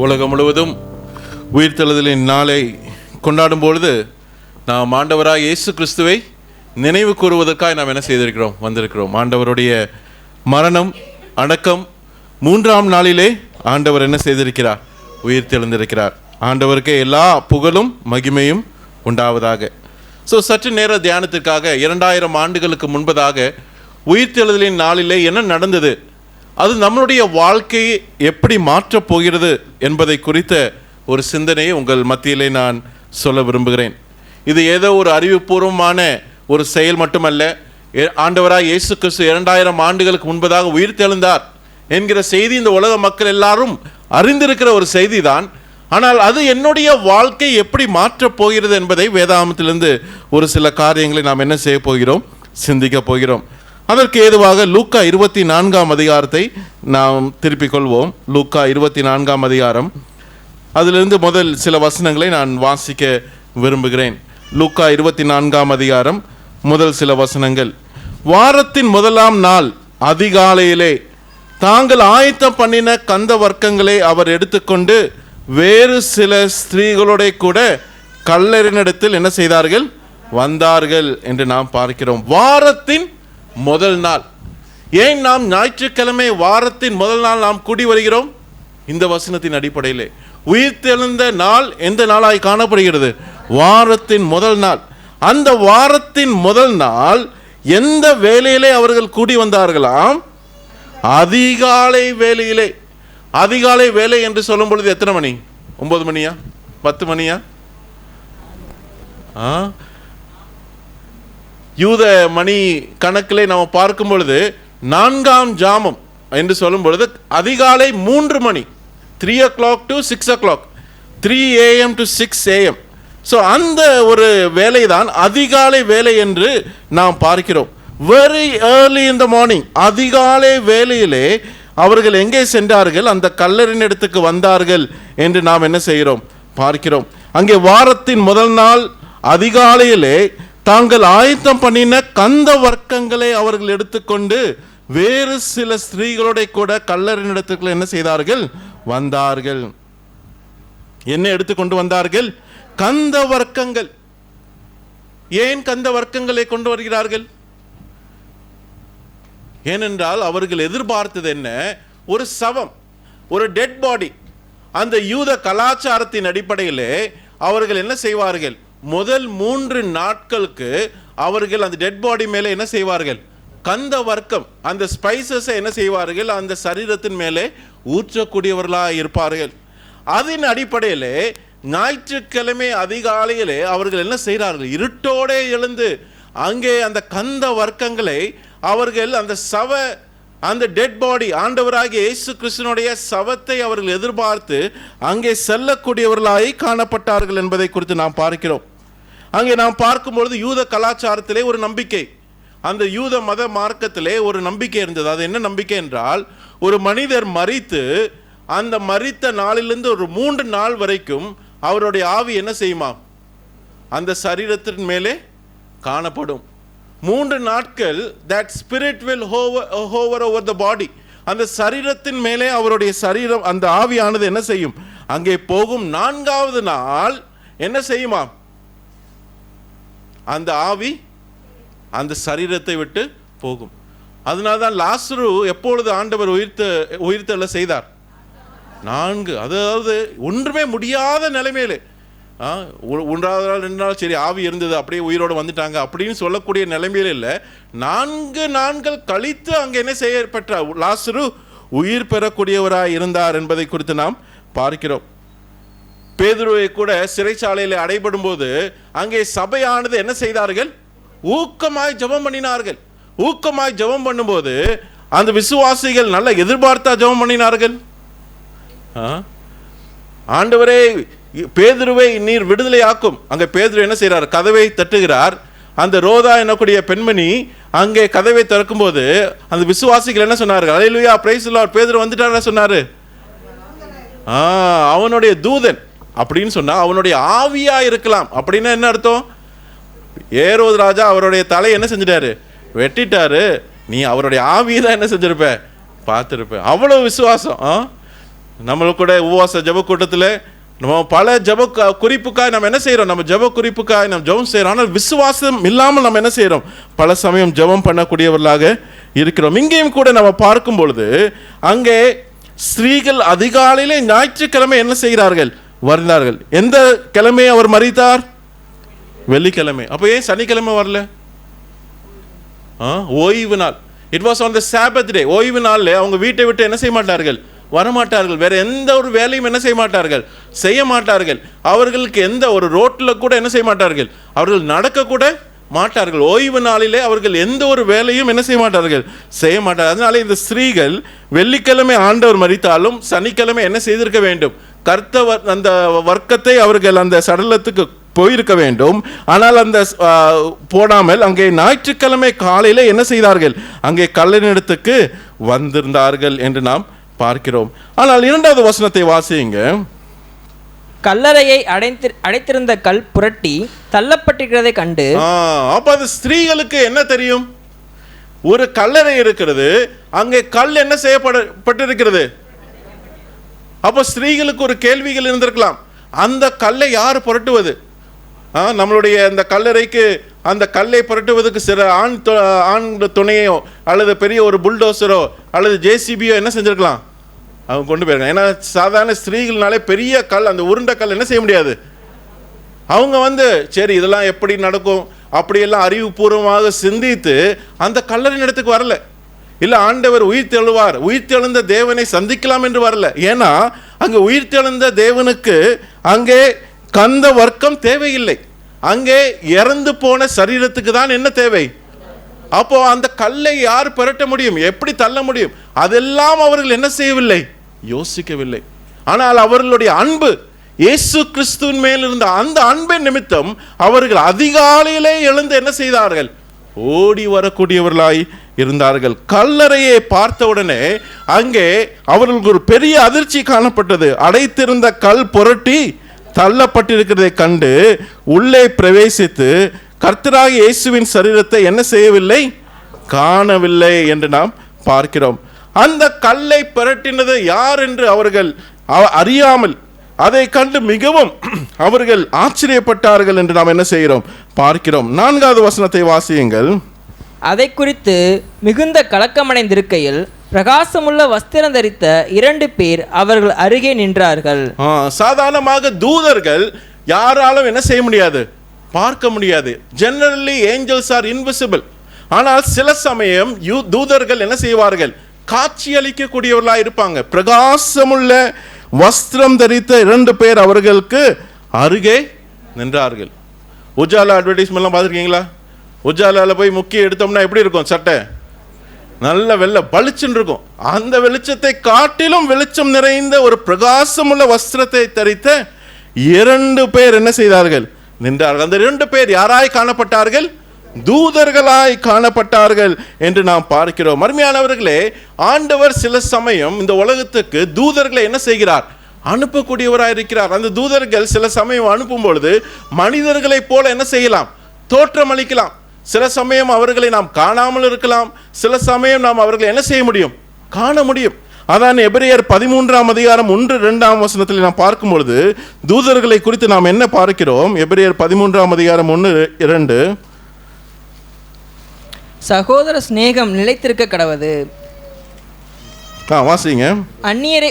உலகம் முழுவதும் உயிர்த்தெழுதலின் நாளை கொண்டாடும் பொழுது நாம் ஆண்டவராக இயேசு கிறிஸ்துவை நினைவு கூறுவதற்காக நாம் என்ன செய்திருக்கிறோம், வந்திருக்கிறோம். ஆண்டவருடைய மரணம், அடக்கம், 3ஆம் நாளிலே ஆண்டவர் என்ன செய்திருக்கிறார், உயிர்த்தெழுந்திருக்கிறார். ஆண்டவருக்கே எல்லா புகழும் மகிமையும் உண்டாவதாக. சற்று நேர தியானத்திற்காக 2000 ஆண்டுகளுக்கு முன்பதாக உயிர்த்தெழுதலின் நாளிலே என்ன நடந்தது, அது நம்மளுடைய வாழ்க்கையை எப்படி மாற்றப் போகிறது என்பதை குறித்த ஒரு சிந்தனையை உங்கள் மத்தியிலே நான் சொல்ல விரும்புகிறேன். இது ஏதோ ஒரு அறிவுபூர்வமான ஒரு செயல் மட்டுமல்ல. ஆண்டவராக இயேசு கிறிஸ்து 2000 ஆண்டுகளுக்கு முன்பதாக உயிர்த்தெழுந்தார் என்கிற செய்தி இந்த உலக மக்கள் எல்லாரும் அறிந்திருக்கிற ஒரு செய்தி தான். ஆனால் அது என்னுடைய வாழ்க்கை எப்படி மாற்றப் போகிறது என்பதை வேதாகமத்திலிருந்து ஒரு சில காரியங்களை நாம் என்ன செய்ய போகிறோம், சிந்திக்க போகிறோம். அதற்கு ஏதுவாக லூக்கா 24ஆம் அதிகாரத்தை நாம் திருப்பிக் கொள்வோம். லூக்கா 24ஆம் அதிகாரம், அதிலிருந்து முதல் சில வசனங்களை நான் வாசிக்க விரும்புகிறேன். லூக்கா 24ஆம் அதிகாரம் முதல் சில வசனங்கள். வாரத்தின் முதலாம் நாள் அதிகாலையிலே தாங்கள் ஆயத்தம் பண்ணின கந்த வர்க்கங்களை அவர் எடுத்துக்கொண்டு வேறு சில ஸ்திரீகளோட கூட கல்லறினிடத்தில் என்ன செய்தார்கள், வந்தார்கள் என்று நாம் பார்க்கிறோம். வாரத்தின் முதல் நாள். ஏன் நாம் ஞாயிற்றுக்கிழமை வாரத்தின் முதல் நாள் நாம் கூடி வருகிறோம்? இந்த வசனத்தின் அடிப்படையிலே உயிர்த்தெழுந்த நாள் எந்த நாளாய் காணப்படுகிறது? வாரத்தின் முதல் நாள். அந்த வாரத்தின் முதல் நாள் எந்த வேளையிலே அவர்கள் கூடி வந்தார்களாம்? அதிகாலை வேளையிலே. அதிகாலை வேலை என்று சொல்லும் பொழுது எத்தனை மணி? 9 மணியா, 10 மணியா? யூத மணி கணக்கிலே நம்ம பார்க்கும் பொழுது 4ஆம் ஜாமம் என்று சொல்லும் பொழுது அதிகாலை 3 மணி, 3 o'clock to 6 o'clock, 3 AM to 6 AM. அந்த ஒரு வேலை தான் அதிகாலை வேலை என்று நாம் பார்க்கிறோம். Very early in the morning, அதிகாலை வேலையிலே அவர்கள் எங்கே சென்றார்கள்? அந்த கல்லறின் இடத்துக்கு வந்தார்கள் என்று நாம் என்ன செய்கிறோம், பார்க்கிறோம். அங்கே வாரத்தின் முதல் நாள் அதிகாலையிலே தாங்கள் ஆயத்தம் பண்ணின கந்த வர்க்கங்களை அவர்கள் எடுத்துக்கொண்டு வேறு சில ஸ்திரீகளோட கூட கல்லறின் இடத்துக்கு என்ன செய்தார்கள், வந்தார்கள். என்ன எடுத்துக்கொண்டு வந்தார்கள்? கந்த வர்க்கங்கள். ஏன் கந்த வர்க்கங்களை கொண்டு வருகிறார்கள்? ஏனென்றால் அவர்கள் எதிர்பார்த்தது என்ன? ஒரு சவம், ஒரு டெட் பாடி. அந்த யூத கலாச்சாரத்தின் அடிப்படையிலே அவர்கள் என்ன செய்வார்கள்? முதல் 3 நாட்களுக்கு அவர்கள் அந்த டெட் பாடி மேலே என்ன செய்வார்கள்? கந்த வர்க்கம், அந்த ஸ்பைசஸை என்ன செய்வார்கள்? அந்த சரீரத்தின் மேலே ஊற்றக்கூடியவர்களாக இருப்பார்கள். அதன் அடிப்படையிலே ஞாயிற்றுக்கிழமை அதிகாலையிலே அவர்கள் என்ன செய்கிறார்கள்? இருட்டோடே எழுந்து அங்கே அந்த கந்த வர்க்கங்களை அவர்கள் அந்த டெட் பாடி, ஆண்டவராகிய இயேசு கிறிஸ்துவினுடைய சவத்தை அவர்கள் எதிர்பார்த்து அங்கே செல்லக்கூடியவர்களாய் காணப்பட்டார்கள் என்பதை குறித்து நாம் பார்க்கிறோம். அங்கே நாம் பார்க்கும்பொழுது யூத கலாச்சாரத்திலே ஒரு நம்பிக்கை, அந்த யூத மத மார்க்கத்திலே ஒரு நம்பிக்கை இருந்தது. அது என்ன நம்பிக்கை என்றால், ஒரு மனிதர் மரித்து அந்த மரித்த நாளிலிருந்து ஒரு 3 நாள் வரைக்கும் அவருடைய ஆவி என்ன செய்யுமா? அந்த சரீரத்தின் மேலே காணப்படும். 3 நாட்கள் that spirit will hover over the body. அந்த சரீரத்தின் மேலே அவருடைய சரீரம், அந்த ஆவியானது என்ன செய்யும்? அங்கே போகும். 4ஆவது நாள் என்ன செய்யுமா? அந்த ஆவி அந்த சரீரத்தை விட்டு போகும். அதனால்தான் லாசரு எப்பொழுது ஆண்டவர் உயிர்த்தெழ செய்தார்? 4, அதாவது ஒன்றுமே முடியாத நிலைமையிலே, 1ஆவது நாள் 2 நாள் சரி ஆவி இருந்தது, அப்படியே உயிரோடு வந்துட்டாங்க அப்படின்னு சொல்லக்கூடிய நிலைமையில இல்லை. 4 நாட்கள் கழித்து அங்கே என்ன செய்யப்பட்ட லாசரு உயிர் பெறக்கூடியவராய் இருந்தார் என்பதை குறித்து நாம் பார்க்கிறோம். பேதுருவை கூட சிறைச்சாலையில் அடைபடும் போது அங்கே சபையானது என்ன செய்தார்கள்? ஊக்கமாய் ஜெபம் பண்ணினார்கள். ஊக்கமாய் ஜெபம் பண்ணும்போது அந்த விசுவாசிகள் நல்ல எதிர்பார்த்தா ஜெபம் பண்ணினார்கள். ஆண்டவரே பேதுருவை நீர் விடுதலை ஆக்கும். அங்கே பேதுரு என்ன செய்கிறார்? கதவை தட்டுகிறார். அந்த ரோதா என்னக்கூடிய பெண்மணி அங்கே கதவை திறக்கும் போது அந்த விசுவாசிகள் என்ன சொன்னார்கள்? அல்லேலூயா, பிரைஸ் தி லார்ட், பேதுரு வந்துட்டார் சொன்னாரு. அவனுடைய தூதன் அப்படின்னு சொன்னா அவனுடைய ஆவியா இருக்கலாம். அப்படின்னா என்ன அர்த்தம்? ஏரோது ராஜா அவருடைய தலை என்ன செஞ்சிட்டாரு? வெட்டிட்டாரு. நீ அவருடைய ஆவியை தான் என்ன செஞ்சிருப்ப? பார்த்துருப்ப. அவ்வளவு விசுவாசம். நம்மளுக்கு கூட உபவாச ஜப கூட்டத்தில் நம்ம பல ஜப குறிப்புக்காய் நம்ம என்ன செய்கிறோம், நம்ம ஜப குறிப்புக்காய் நம்ம ஜபம் செய்கிறோம். ஆனால் விசுவாசம் இல்லாமல் நம்ம என்ன செய்கிறோம், பல சமயம் ஜபம் பண்ணக்கூடியவர்களாக இருக்கிறோம். இங்கேயும் கூட நம்ம பார்க்கும் பொழுது அங்கே ஸ்திரீகள் அதிகாலையிலே ஞாயிற்றுக்கிழமை என்ன செய்கிறார்கள், வருகிறார்கள். எந்த கிழமை அவர் மரித்தார், வெள்ளிக்கிழமை. அப்போ ஏன் சனிக்கிழமை வரல, ஓய்வு நாள். இட் வாஸ் ஆன் த சாபத் டே. ஓய்வு நாளில் அவங்க வீட்டை விட்டு என்ன செய்ய மாட்டார்கள், வரமாட்டார்கள். வேற எந்த ஒரு வேலையும் என்ன செய்ய மாட்டார்கள், செய்ய மாட்டார்கள். அவர்களுக்கு எந்த ஒரு ரோட்டில் கூட என்ன செய்ய மாட்டார்கள், அவர்கள் நடக்க கூட மாட்டார்கள். ஓய்வு நாளிலே அவர்கள் எந்த ஒரு வேலையும் என்ன செய்ய மாட்டார்கள், செய்ய மாட்டார்கள். அதனால இந்த ஸ்திரீகள் வெள்ளிக்கிழமை ஆண்டவர் மரித்தாலும் சனிக்கிழமை என்ன செய்திருக்க வேண்டும், அந்த வர்க்கத்தை அவர்கள் அந்த சடலத்துக்கு போயிருக்க வேண்டும். ஆனால் அந்த போடாமல் அங்கே ஞாயிற்றுக்கிழமை காலையில் என்ன செய்தார்கள், அங்கே கல்லறையிடத்துக்கு வந்திருந்தார்கள் என்று நாம் பார்க்கிறோம். ஆனால் 2வது வசனத்தை வாசியுங்க. கல்லறையை அடைத்திருந்த கல் புரட்டி தள்ளப்பட்டிருக்கிறதை கண்டு. அப்ப அது ஸ்திரீகளுக்கு என்ன தெரியும், ஒரு கல்லறை இருக்கிறது, அங்கே கல் என்ன செய்யப்பட்டிருக்கிறது. அப்ப ஸ்திரீகளுக்கு ஒரு கேள்விகள் இருந்திருக்கலாம், அந்த கல்லை யார் புரட்டுவது, நம்மளுடைய அந்த கல்லறைக்கு அந்த கல்லை புரட்டுவதற்கு சில ஆண் துணையோ அல்லது பெரிய ஒரு புல்டோசரோ அல்லது ஜேசிபியோ என்ன செஞ்சிருக்கலாம், அவங்க கொண்டு போயிருக்காங்க. ஏன்னா சாதாரண ஸ்திரீகள்னாலே பெரிய கல், அந்த உருண்டை கல் என்ன செய்ய முடியாது. அவங்க சரி இதெல்லாம் எப்படி நடக்கும் அப்படியெல்லாம் அறிவுபூர்வமாக சிந்தித்து அந்த கல்லறையின் இடத்துக்கு வரல. இல்லை ஆண்டவர் உயிர் தெழுவார், உயிர் தெழுந்த தேவனை சந்திக்கலாம் என்று வரல. ஏன்னா அங்கே உயிர் தெழுந்த தேவனுக்கு அங்கே கந்த வர்க்கம் தேவையில்லை, அங்கே இறந்து போன சரீரத்துக்கு தான் என்ன தேவை. அப்போ அந்த கல்லை யார் புரட்ட முடியும், எப்படி தள்ள முடியும், அதெல்லாம் அவர்கள் என்ன செய்யவில்லை, யோசிக்கவில்லை. ஆனால் அவர்களுடைய அன்பு இயேசு கிறிஸ்துவின் மேல் இருந்த அந்த அன்பின் நிமித்தம் அவர்கள் அதிகாலையிலே எழுந்து என்ன செய்தார்கள், ஓடி வரக்கூடியவர்களாய் இருந்தார்கள். கல்லறையை பார்த்தவுடனே அங்கே அவர்களுக்கு ஒரு பெரிய அதிர்ச்சி காணப்பட்டது. அடைத்திருந்த கல் புரட்டி தள்ளப்பட்டிருக்கிறதை கண்டு உள்ளே பிரவேசித்து கர்த்தராகிய இயேசுவின் சரீரத்தை என்ன செய்யவில்லை, காணவில்லை என்று நாம் பார்க்கிறோம். அந்த கல்லை புரட்டினது யார் என்று அவர்கள் அறியாமல் அதை கண்டு மிகவும் அவர்கள் ஆச்சரியப்பட்டார்கள் என்று நாம் என்ன செய்கிறோம், பார்க்கிறோம். 4வது வசனத்தை வாசியுங்கள். அதை குறித்து மிகுந்த கலக்கமடைந்திருக்கையில் பிரகாசமுள்ள வஸ்திரம் தரித்த 2 பேர் அவர்கள் அருகே நின்றார்கள். சாதாரணமாக தூதர்கள் யாராலும் என்ன செய்ய முடியாது, பார்க்க முடியாது. Generally angels are invisible. ஆனால் சில சமயம் தூதர்கள் என்ன செய்வார்கள், காட்சி அளிக்கக்கூடியவர்களாக இருப்பாங்க. பிரகாசமுள்ள வஸ்திரம் தரித்த 2 பேர் அவர்களுக்கு அருகே நின்றார்கள். உஜாலா அட்வர்டைஸ்மெண்ட்லாம் பார்த்துருக்கீங்களா? உஜாலாவில் போய் முக்கிய எடுத்தோம்னா எப்படி இருக்கும், சட்டை நல்ல வெள்ளை பளிச்சுன்னு இருக்கும். அந்த வெளிச்சத்தை காட்டிலும் வெளிச்சம் நிறைந்த ஒரு பிரகாசமுள்ள வஸ்திரத்தை தரித்த 2 பேர் என்ன செய்தார்கள், நின்றார்கள். அந்த 2 பேர் யாராய் காணப்பட்டார்கள், தூதர்களாய் காணப்பட்டார்கள் என்று நாம் பார்க்கிறோம். அருமையானவர்களே, ஆண்டவர் சில சமயம் இந்த உலகத்துக்கு தூதர்களை என்ன செய்கிறார், அனுப்பக்கூடியவராய் இருக்கிறார். அந்த தூதர்கள் சில சமயம் அனுப்பும் பொழுது மனிதர்களை போல என்ன செய்யலாம், தோற்றம் அளிக்கலாம். சில சமயம் அவர்களை நாம் காணாமல் இருக்கலாம், சில சமயம் நாம் அவர்களை என்ன செய்ய முடியும், காண முடியும். அதான் எபிரேயர் 13ஆம் அதிகாரம் 1-2 வசனத்தில் நாம் பார்க்கும் பொழுது தூதர்களை குறித்து நாம் என்ன பார்க்கிறோம். எபிரேயர் 13ஆம் அதிகாரம் 1-2. சகோதர சிநேகம் நிலைத்திருக்க கடவது. வாசிங்க. அந்நியரை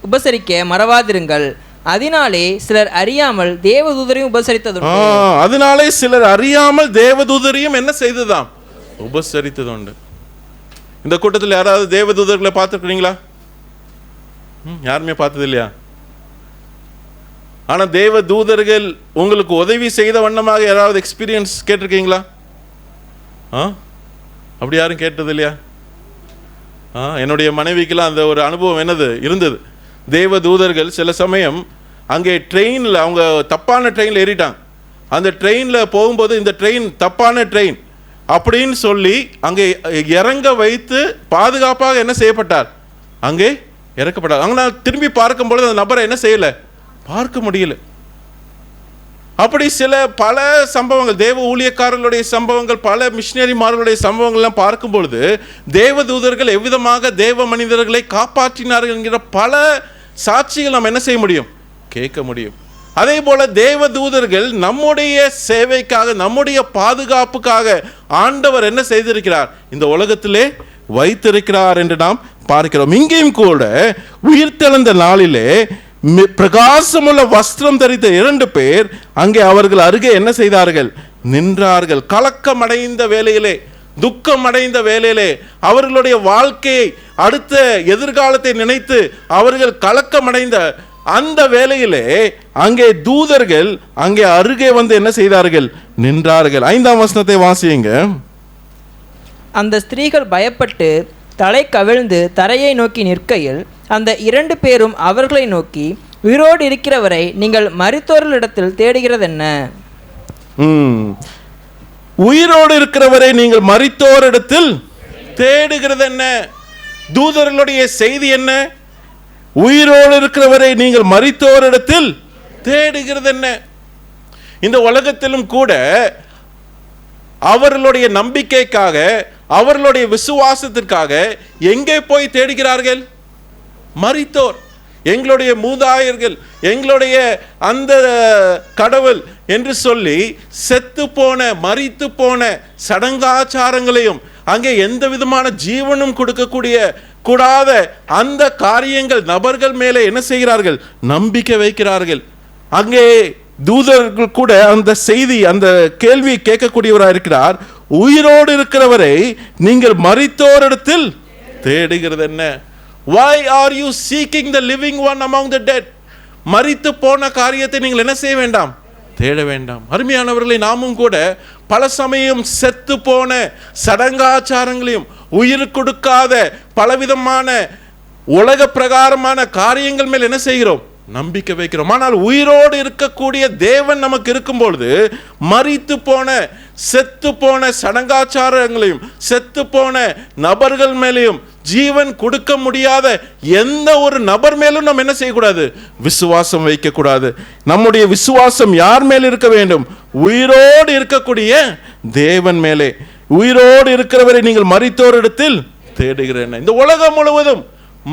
உபசரிக்க மறவாதிருங்கள், அதனாலே சிலர் அறியாமல் தேவதூதரையும் உபசரித்தது. அதனாலே சிலர் அறியாமல் தேவதூதரையும் என்ன செய்ததாம், உபசரித்தது உண்டு. இந்த கூட்டத்தில் யாராவது தேவதூதர்களை பார்த்துருக்கீங்களா? யாருமே பார்த்தது இல்லையா? ஆனா தேவதூதர்கள் உங்களுக்கு உதவி செய்த வண்ணமாக யாராவது எக்ஸ்பீரியன்ஸ் கேட்டிருக்கீங்களா? அப்படி யாரும் கேட்டது இல்லையா? என்னுடைய மனைவிக்கெல்லாம் அந்த ஒரு அனுபவம் என்னது இருந்தது. தேவதூதர்கள் சில சமயம் அங்கே ட்ரெயினில் அவங்க தப்பான ட்ரெயினில் ஏறிட்டாங்க. அந்த ட்ரெயினில் போகும்போது இந்த ட்ரெயின் தப்பான ட்ரெயின் அப்படின்னு சொல்லி அங்கே இறங்க வைத்து பாதுகாப்பாக என்ன செய்யப்பட்டார், அங்கே இறக்கப்பட்டார். அங்கே நான் திரும்பி பார்க்கும்பொழுது அந்த நபரை என்ன செய்யலை, பார்க்க முடியல. அப்படி சில பல சம்பவங்கள், தேவ ஊழியக்காரர்களுடைய சம்பவங்கள், பல மிஷினரிமார்களுடைய சம்பவங்கள்லாம் பார்க்கும் பொழுது தேவதூதர்கள் எவ்விதமாக தேவ மனிதர்களை காப்பாற்றினார்கள் என்கிற பல சாட்சிகள் நாம் என்ன செய்ய முடியும்? கேட்க முடியும். அதே போல தேவ தூதர்கள் நம்முடைய சேவைக்காக, நம்முடைய பாதுகாப்புக்காக ஆண்டவர் என்ன செய்திருக்கிறார்? இந்த உலகத்திலே வைத்திருக்கிறார் என்று நாம் பார்க்கிறோம். இங்கேயும் கூட உயிர்த்தெழுந்த நாளிலே பிரகாசமுள்ள வஸ்திரம் தரித்த 2 பேர் அங்கே அவர்கள் அருகே என்ன செய்தார்கள்? நின்றார்கள். கலக்கமடைந்த வேளையிலே, துக்கம் அடைந்த வேளையிலே, அவர்களுடைய வாழ்க்கையை, அடுத்த எதிர்காலத்தை நினைத்து அவர்கள் கலக்கமடைந்த அந்த வேளையிலே அங்கே தூதர்கள் அங்கே அருகே வந்து என்ன செய்தார்கள்? நின்றார்கள். 5ஆம் வசனத்தை வாசியுங்க. அந்த ஸ்திரீகள் பயப்பட்டு தலை கவிழ்ந்து தரையை நோக்கி நிற்கையில் அந்த 2 பேரும் அவர்களை நோக்கி, உயிரோடு இருக்கிறவரை நீங்கள் மரித்தோரிடத்தில் தேடுகிறதென்ன? உயிரோடு இருக்கிறவரை நீங்கள் மரித்தோரிடத்தில் தேடுகிறது என்ன? தூதர்களுடைய செய்தி என்ன? உயிரோடு இருக்கிறவரை நீங்கள் மரித்தோரிடத்தில் தேடுகிறது என்ன? இந்த உலகத்திலும் கூட அவர்களுடைய நம்பிக்கைக்காக, அவர்களுடைய விசுவாசத்திற்காக எங்கே போய் தேடுகிறார்கள்? மரித்தோர், எங்களுடைய மூதாயர்கள், எங்களுடைய அந்த கடவுள் என்று சொல்லி செத்து போன, மரித்து போன சடங்காச்சாரங்களையும், அங்கே எந்த விதமான ஜீவனும் கொடுக்கக்கூடிய கூடாத அந்த காரியங்கள் நபர்கள் மேலே என்ன செய்கிறார்கள்? நம்பிக்கை வைக்கிறார்கள். அங்கே தூதர்கள் கூட அந்த செய்தி, அந்த கேள்வி கேட்கக்கூடியவராக இருக்கிறார். உயிரோடு இருக்கிறவரை நீங்கள் மரித்தோரிடத்தில் தேடுகிறது என்ன? Why are you seeking the living one among the dead? மரித்து போன காரியத்தை நீங்கள் என்ன செய்ய வேண்டாம்? தேட வேண்டாம். அருமையானவர்களை, நாமும் கூட பல சமயம் செத்து போன சடங்காச்சாரங்களையும், உயிர் கொடுக்காத பலவிதமான உலக பிரகாரமான காரியங்கள் மேல் என்ன செய்கிறோம்? நம்பிக்கை வைக்கிறோம். ஆனால் உயிரோடு இருக்கக்கூடிய தேவன் நமக்கு இருக்கும் பொழுது மரித்து போன, செத்து போன சடங்காச்சாரங்களையும், செத்து போன நபர்கள் மேலேயும், ஜீவன் கொடுக்க முடியாத எந்த ஒரு நபர் மேலும் நம்ம என்ன செய்யக்கூடாது? விசுவாசம் வைக்கக்கூடாது. நம்முடைய விசுவாசம் யார் மேல் இருக்க வேண்டும்? உயிரோடு இருக்கக்கூடிய தேவன் மேலே. உயிரோடு இருக்கிறவரை நீங்கள் மரித்தோரிடத்தில் தேடுகிறேன். இந்த உலகம் முழுவதும்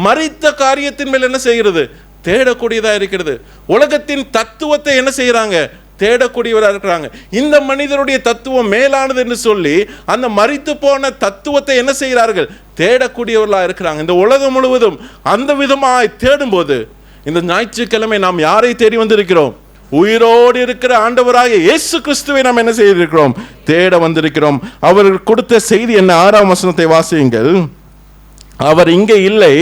மரித்த காரியத்தின் மேல் என்ன செய்கிறது? தேடக்கூடியதா இருக்கிறது. உலகத்தின் தத்துவத்தை என்ன செய்யறாங்க? தேடக்கூடியவராக இருக்கிறாங்க. இந்த மனிதனுடைய தத்துவம் மேலானது என்று சொல்லி அந்த மரித்து போன தத்துவத்தை என்ன செய்கிறார்கள்? தேடக்கூடியவர்களாக இருக்கிறாங்க. இந்த உலகம் முழுவதும் அந்த விதமாய் தேடும்போது, இந்த ஞாயிற்றுக்கிழமை நாம் யாரை தேடி வந்திருக்கிறோம்? உயிரோடு இருக்கிற ஆண்டவராகிய இயேசு கிறிஸ்துவை நாம் என்ன செய்திருக்கிறோம்? தேட வந்திருக்கிறோம். அவர் கொடுத்த செய்தி என்ன? 6ஆம் வசனத்தை வாசியுங்கள். அவர் இங்கே இல்லை,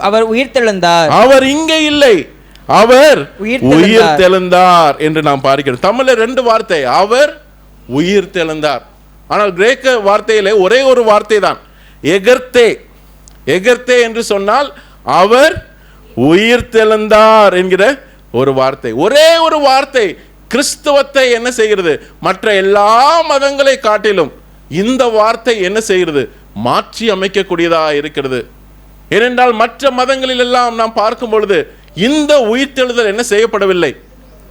அவர் உயிர்த்தெழுந்தார். அவர் இங்கே இல்லை, அவர் உயிர்த்தெழுந்தார் என்று நாம் பார்க்கிறோம். தமிழ்ல 2 வார்த்தை, அவர் உயிர்த்தெழுந்தார். ஆனால் கிரேக்க வார்த்தையிலே ஒரே ஒரு வார்த்தை தான், எகர்த்தே. எகர்த்தே என்று சொன்னால் அவர் உயிர்த்தெழுந்தார் என்கிற ஒரு வார்த்தை. ஒரே ஒரு வார்த்தை கிறிஸ்தவத்தை என்ன செய்கிறது? மற்ற எல்லா மதங்களை காட்டிலும் இந்த வார்த்தை என்ன செய்கிறது? மாற்றி அமைக்கக்கூடியதா இருக்கிறது. ஏனென்றால் மற்ற மதங்களில் எல்லாம் நாம் பார்க்கும் பொழுது இந்த உயிர்த்தெழுதல் என்ன செய்யப்படவில்லை?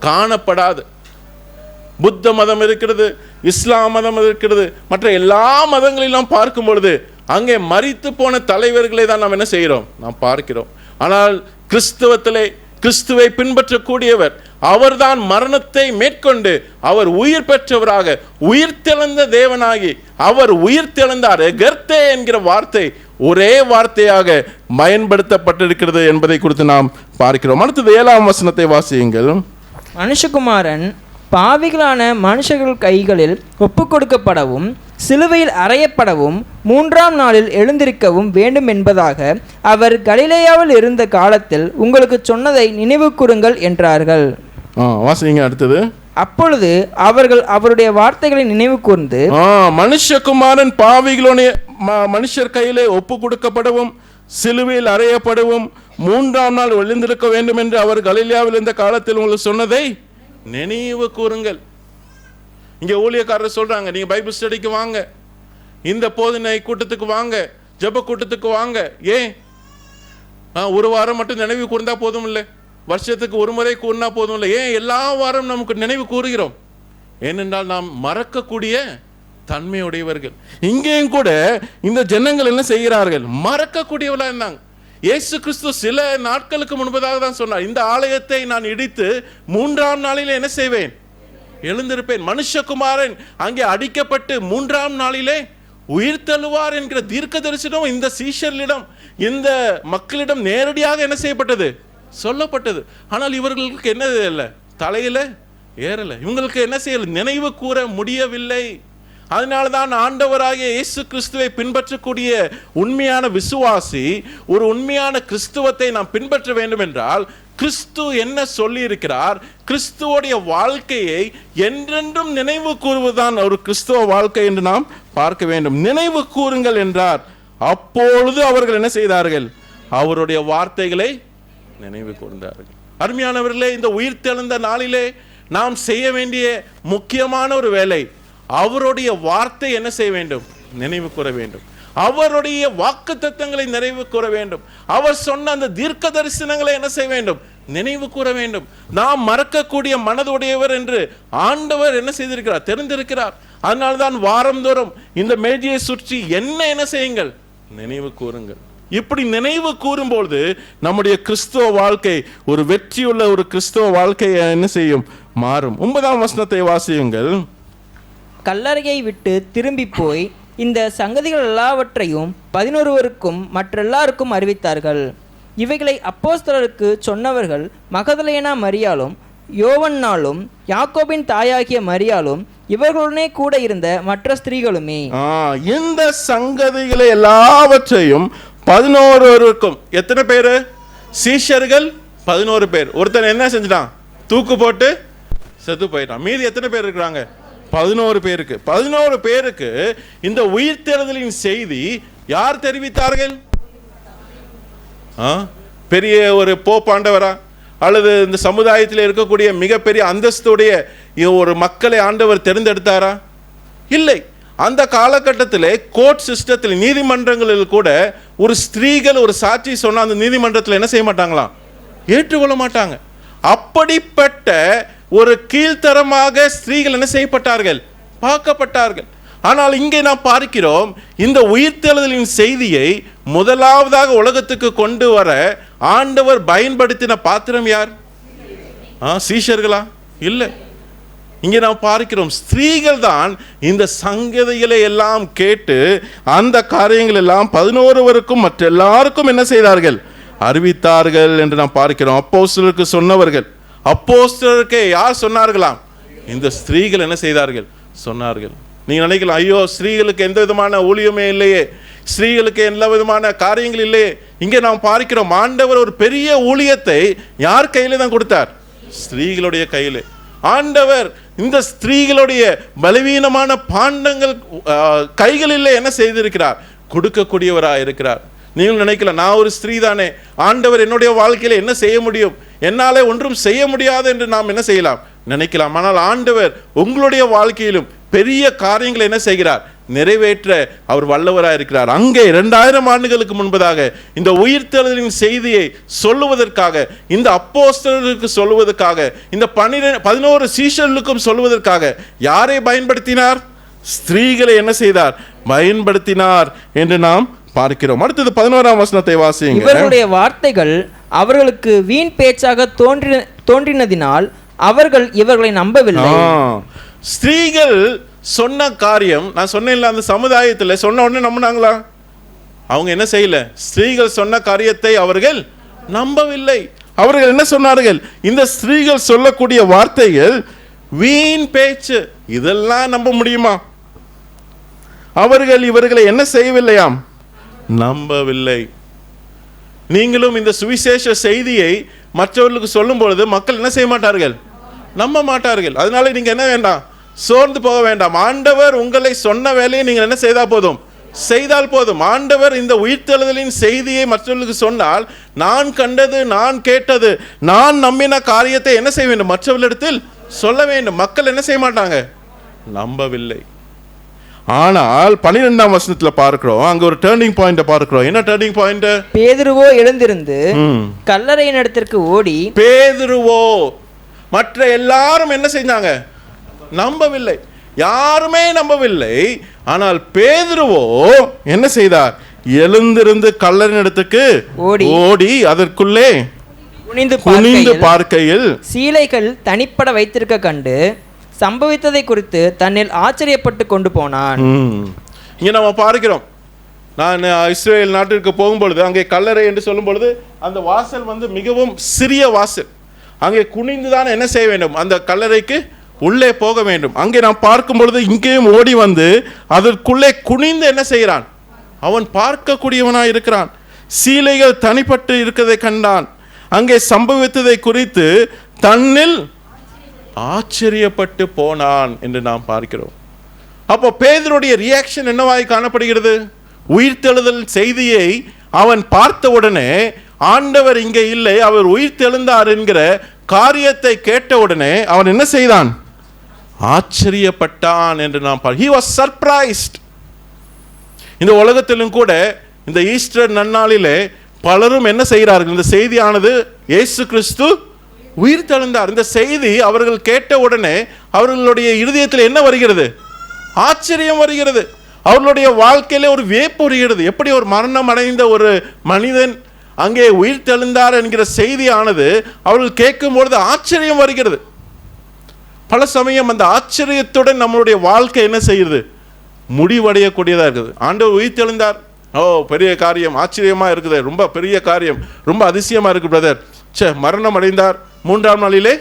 காணப்படாது. புத்த மதம் இருக்கிறது, இஸ்லாம் மதம் இருக்கிறது, மற்ற எல்லா மதங்களிலும் பார்க்கும் பொழுது அங்கே மரித்து போன தலைவர்களை தான் நாம் என்ன செய்கிறோம்? நாம் பார்க்கிறோம். ஆனால் கிறிஸ்தவத்திலே கிறிஸ்துவை பின்பற்றக்கூடியவர் அவர்தான் மரணத்தை மேற்கொண்டு அவர் உயிர் பெற்றவராக, உயிர்த்தெழுந்த தேவனாகி அவர் உயிர்த்தெழுந்தார். எகர்த்தே என்கிற வார்த்தை ஒரே வார்த்தையாக பயன்படுத்தப்பட்டிருக்கிறது என்பதை குறித்து நாம் பார்க்கிறோம். அடுத்தது 7ஆம் வசனத்தை வாசியுங்கள். மனுஷகுமாரன் பாவிகளான மனுஷர்கள் கைகளில் ஒப்பு கொடுக்கப்படவும் சிலுவையில் அறையப்படவும் 3ஆம் நாளில் எழுந்திருக்கவும் வேண்டும் என்பதாக அவர் கலிலேயாவில் இருந்த காலத்தில் உங்களுக்கு சொன்னதை நினைவு கூறுங்கள் என்றார்கள். வாசிங்க அடுத்தது. அப்பொழுது அவர்கள் அவருடைய வார்த்தைகளை நினைவு கூர்ந்து, மனுஷகுமாரன் பாவிகளுடைய மனுஷர் கையிலே ஒப்பு கொடுக்கப்படவும் சிலுவையில் அறையப்படவும் 3ஆம் நாள் எழுந்திருக்க வேண்டும் என்று அவர் கலிலேயாவில் இருந்த காலத்தில் உங்களுக்கு சொன்னதை நினைவு கூறுங்கள். இங்க ஊழியக்காரர் சொல்றாங்க, நீங்க பைபிள் ஸ்டடிக்கு வாங்க, இந்த போதனை கூட்டத்துக்கு வாங்க, ஜெப கூட்டத்துக்கு வாங்க. ஏன் ஒரு வாரம் மட்டும் நினைவு கூர்ந்தா போதும் இல்லை? வருஷத்துக்கு ஒரு முறை கூறினா போதும் இல்லை? ஏன் எல்லா வாரம் நமக்கு நினைவு கூறுகிறோம்? ஏனென்றால் நாம் மறக்கக்கூடிய தன்மையுடையவர்கள். இங்கேயும் கூட இந்த ஜனங்கள் என்ன செய்கிறார்கள்? மறக்கக்கூடியவர்களா இருந்தாங்க. இயேசு கிறிஸ்து சில நாட்களுக்கு முன்பதாக தான் சொன்னார், இந்த ஆலயத்தை நான் இடித்து 3ஆம் நாளிலே என்ன செய்வேன், எழுந்திருப்பேன். மனுஷகுமாரன் அங்கே அடிக்கப்பட்டு 3ஆம் நாளிலே உயிர் தழுவார் என்கிற தீர்க்க தரிசனம் இந்த சீஷர்களிடம், இந்த மக்களிடம் நேரடியாக என்ன செய்யப்பட்டது, சொல்லப்பட்டது. ஆனால் இவர்களுக்கு என்ன இல்லை, தலையில ஏறல. இவங்களுக்கு என்ன செய்யல, நினைவு கூற முடியவில்லை. அதனால்தான் ஆண்டவராகிய இயேசு கிறிஸ்துவை பின்பற்றக்கூடிய உண்மையான விசுவாசி, ஒரு உண்மையான கிறிஸ்துவத்தை நாம் பின்பற்ற வேண்டும் என்றால் கிறிஸ்து என்ன சொல்லி இருக்கிறார், கிறிஸ்துவோடைய வாழ்க்கையை என்றென்றும் நினைவு கூறுவதுதான் ஒரு கிறிஸ்துவ வாழ்க்கை என்று நாம் பார்க்க வேண்டும். நினைவு கூறுங்கள் என்றார். அப்பொழுது அவர்கள் என்ன செய்தார்கள், அவருடைய வார்த்தைகளை நினைவு கூர்ந்தார்கள். அருமையானவர்களே, இந்த உயிர்த்தெழுந்த நாளிலே நாம் செய்ய வேண்டிய முக்கியமான ஒரு வேலை, அவருடைய வார்த்தை என்ன செய்ய வேண்டும், நினைவு கூற வேண்டும். அவருடைய வாக்குத்தத்தங்களை நிறைவு கூற வேண்டும். அவர் சொன்ன அந்த தீர்க்க தரிசனங்களை என்ன செய்ய வேண்டும், நினைவு கூற வேண்டும். நாம் மறக்கக்கூடிய மனதுடையவர் என்று ஆண்டவர் என்ன செய்திருக்கிறார், தெரிந்திருக்கிறார். அதனால்தான் வாரந்தோறும் இந்த மேஜையை சுற்றி என்ன செய்யுங்கள், நினைவு கூறுங்கள். இப்படி நினைவு கூறும்போது நம்முடைய கிறிஸ்துவ வாழ்க்கை ஒரு வெற்றியுள்ள ஒரு கிறிஸ்துவ வாழ்க்கையை என்ன செய்யும், மாறும். 9ஆம் வசனத்தை வாசியுங்கள். கல்லறையை விட்டு திரும்பி போய் இந்த சங்கதிகள் எல்லாவற்றையும் 11 மற்றெல்லாருக்கும் அறிவித்தார்கள். இவைகளை அப்போஸ்தலருக்கு சொன்னவர்கள் மகதலேனா மரியாளும் யோவன்னாலும் யாக்கோபின் தாயாகிய மரியாளும் இவர்களுடனே கூட இருந்த மற்ற ஸ்திரீகளுமே. இந்த சங்கதிகளை எல்லாவற்றையும் 11 எத்தனை பேரு, சீஷர்கள் 11 பேர். ஒருத்தன் என்ன செஞ்சிட்டான், தூக்கு போட்டு செத்து போயிட்டான். மீதி எத்தனை பேர் இருக்கிறாங்க, 11 பேருக்கு. 11 பேருக்கு இந்த உயிர்த்தெழுதலின் செய்தி யார் தெரிவித்தார்கள்? பெரிய ஒரு போப்பாண்டவரா அல்லது இந்த சமுதாயத்தில் இருக்கக்கூடிய மிகப்பெரிய அந்தஸ்துடைய ஒரு மக்களை ஆண்டவர் தேர்ந்தெடுத்தாரா? இல்லை. அந்த காலகட்டத்தில் கோர்ட் சிஸ்டத்தில், நீதிமன்றங்களில் கூட ஒரு ஸ்திரீகள் ஒரு சாட்சி சொன்ன அந்த நீதிமன்றத்தில் என்ன செய்ய மாட்டாங்களாம், ஏற்றுக்கொள்ள மாட்டாங்க. அப்படிப்பட்ட ஒரு கீழ்த்தரமாக ஸ்திரீகள் என்ன செய்யப்பட்டார்கள், பார்க்கப்பட்டார்கள். ஆனால் இங்கே நாம் பார்க்கிறோம், இந்த உயிர்த்தெழுதலின் செய்தியை முதலாவதாக உலகத்துக்கு கொண்டு வர ஆண்டவர் பயன்படுத்தின பாத்திரம் யார்? சீஷர்களா? இல்லை. இங்கே நாம் பார்க்கிறோம், ஸ்திரீகள் தான் இந்த சங்கதிகளை எல்லாம் கேட்டு அந்த காரியங்கள் எல்லாம் 11 மற்ற எல்லாருக்கும் என்ன செய்தார்கள், அறிவித்தார்கள் என்று நாம் பார்க்கிறோம். அப்போஸ்தலருக்கு சொன்னவர்கள், அப்போஸ்தலருக்கு யார் சொன்னார்களாம், இந்த ஸ்திரீகள் என்ன செய்தார்கள், சொன்னார்கள். நீங்க நினைக்கலாம், ஐயோ ஸ்திரீகளுக்கு எந்த விதமான ஊழியமே இல்லையே, ஸ்திரீகளுக்கு எந்த விதமான காரியங்கள் இல்லையே. இங்கே நாம் பார்க்கிறோம், ஆண்டவர் ஒரு பெரிய ஊழியத்தை யார் கையில தான் கொடுத்தார், ஸ்திரீகளுடைய கையில. ஆண்டவர் இந்த ஸ்திரீகளுடைய பலவீனமான பாண்டங்கள் கைகளில் என்ன செய்திருக்கிறார், கொடுக்கக்கூடியவராக இருக்கிறார். நீங்கள் நினைக்கலாம், நான் ஒரு ஸ்திரீ தானே, ஆண்டவர் என்னுடைய வாழ்க்கையில என்ன செய்ய முடியும், என்னாலே ஒன்றும் செய்ய முடியாது என்று நாம் என்ன செய்யலாம், நினைக்கலாம். ஆனால் ஆண்டவர் உங்களுடைய வாழ்க்கையிலும் பெரிய காரியங்களை என்ன செய்கிறார், நிறைவேற்ற அவர் வல்லவராக இருக்கிறார். அங்கே 2000 ஆண்டுகளுக்கு முன்பதாக இந்த உயிர்த்தெழுதலின் செய்தியை சொல்லுவதற்காக, இந்த அப்போஸ்தலர்களுக்கு சொல்லுவதற்காக, இந்த 11 சீஷர்களுக்கும் சொல்லுவதற்காக யாரை பயன்படுத்தினார், ஸ்திரீகளை என்ன செய்தார், பயன்படுத்தினார் என்று நாம் பார்க்கிறோம். அடுத்தது 11ஆம் வசனத்தை வாசியுங்க. இவர்களுடைய வார்த்தைகள் அவர்களுக்கு வீண் பேச்சாக தோன்றினதினால் அவர்கள் இவர்களை நம்பவில்லை. ஸ்திரீகள் சொன்ன காரியம், நான் சொன்னேன்ல, அந்த சமுதாயத்தில் சொன்ன உடனே நம்பினாங்களா? அவங்க என்ன செய்யல, ஸ்திரீகள் சொன்ன காரியத்தை அவர்கள் நம்பவில்லை. அவர்கள் என்ன சொன்னார்கள், இந்த ஸ்திரீகள் சொல்லக்கூடிய வார்த்தைகள் வீண் பேச்சு, இதெல்லாம் நம்ப முடியுமா? அவர்கள் இவர்களை என்ன செய்யவில்லையாம், நம்பவில்லை. நீங்களும் இந்த சுவிசேஷ செய்தியை மற்றவர்களுக்கு சொல்லும் பொழுது மக்கள் என்ன செய்ய மாட்டார்கள், நம்ப மாட்டார்கள். அதனால நீங்க என்ன வேண்டாம், சோர்ந்து போக வேண்டாம். ஆண்டவர் உங்களை சொன்ன வேலையை நீங்கள் என்ன செய்தால் போதும், செய்தால் போதும். ஆண்டவர் இந்த உயிர்த்தெழுதலின் செய்தியை மற்றவர்களுக்கு சொன்னால், நான் கண்டது, நான் கேட்டது, நான் நம்பின காரியத்தை என்ன செய்ய வேண்டும், மற்றவர்களிடத்தில் சொல்ல வேண்டும். மக்கள் என்ன செய்ய மாட்டாங்க, நம்பவில்லை. ஆனால் 12ஆம் வசனத்துல பார்க்கிறோம், அங்க ஒரு டர்னிங் பாயிண்ட் பார்க்கிறோம். என்ன டர்னிங் பாயிண்ட்? பேதுருவோ எழுந்திருந்து கல்லறையின் இடத்திற்கு ஓடி, பேதுருவோ மற்ற எல்லாரும் என்ன செஞ்சாங்க, நம்பவில்லை. யாருமே நம்பவில்லை. ஆனால் பேதுருவோ என்ன செய்தார், எழுந்திருந்து கல்லறின் இடத்துக்கு ஓடி அதற்குள்ளே குனிந்து பார்க்கையில் சீலைகள் தனிப்பட வைத்திருக்க கண்டு சம்பவித்ததை குறித்து தன்னில் ஆச்சரியப்பட்டு கொண்டு போனான். இங்க நம்ம பார்க்கிறோம், நான் இஸ்ரேல் நாட்டிற்கு போகும்பொழுது அங்கே கல்லறை என்று சொல்லும் பொழுது அந்த வாசல் மிகவும் சிறிய வாசல். அங்கே குனிந்துதான் என்ன செய்ய வேண்டும், அந்த கல்லறைக்கு உள்ளே போக வேண்டும். அங்கே நாம் பார்க்கும் பொழுது இங்கேயும் ஓடி வந்து அதற்குள்ளே குனிந்து என்ன செய்கிறான், அவன் பார்க்கக்கூடியவனாய் இருக்கிறான். சீலைகள் தனிப்பட்டு இருக்கிறதை கண்டான். அங்கே சம்பவித்ததை குறித்து தன்னில் ஆச்சரியப்பட்டு போனான் என்று நாம் பார்க்கிறோம். அப்போ பேதுருடைய ரியாக்ஷன் என்னவாய் காணப்படுகிறது? உயிர்த்தெழுதல் செய்தியை அவன் பார்த்த உடனே ஆண்டவர் இங்கே இல்லை, அவர் உயிர்த்தெழுந்தார் என்கிற காரியத்தை கேட்ட உடனே அவன் என்ன செய்தான்? ஆச்சரியப்பட்டான் என்று நாம் he was surprised. இந்த உலகத்திலும் கூட இந்த ஈஸ்டர் நன்னாளிலே பலரும் என்ன செய்கிறார்கள், இந்த செய்தியானது இயேசு கிறிஸ்து உயிர்த்தெழுந்தார், இந்த செய்தி அவர்கள் கேட்ட உடனே அவர்களுடைய இருதயத்தில் என்ன வருகிறது? ஆச்சரியம் வருகிறது. அவர்களுடைய வாழ்க்கையில ஒரு வியப்பு வருகிறது. எப்படி ஒரு மரணம் அடைந்த ஒரு மனிதன் அங்கே உயிர்த்தெழுந்தார் என்கிற செய்தியானது அவர்கள் கேட்கும் பொழுது ஆச்சரியம் வருகிறது. பல சமயம் அந்த ஆச்சரியத்துடன் நம்மளுடைய வாழ்க்கை என்ன செய்யுது, முடிவடையக்கூடியதாக இருக்குது. ஆண்டவர் உயிர்த்தெழுந்தார், ஓ பெரிய காரியம், ஆச்சரியமா இருக்குது, ரொம்ப பெரிய காரியம், ரொம்ப அதிசயமா இருக்கு பிரதர். மரணம் அடைந்தார், 3ஆம் நாளிலே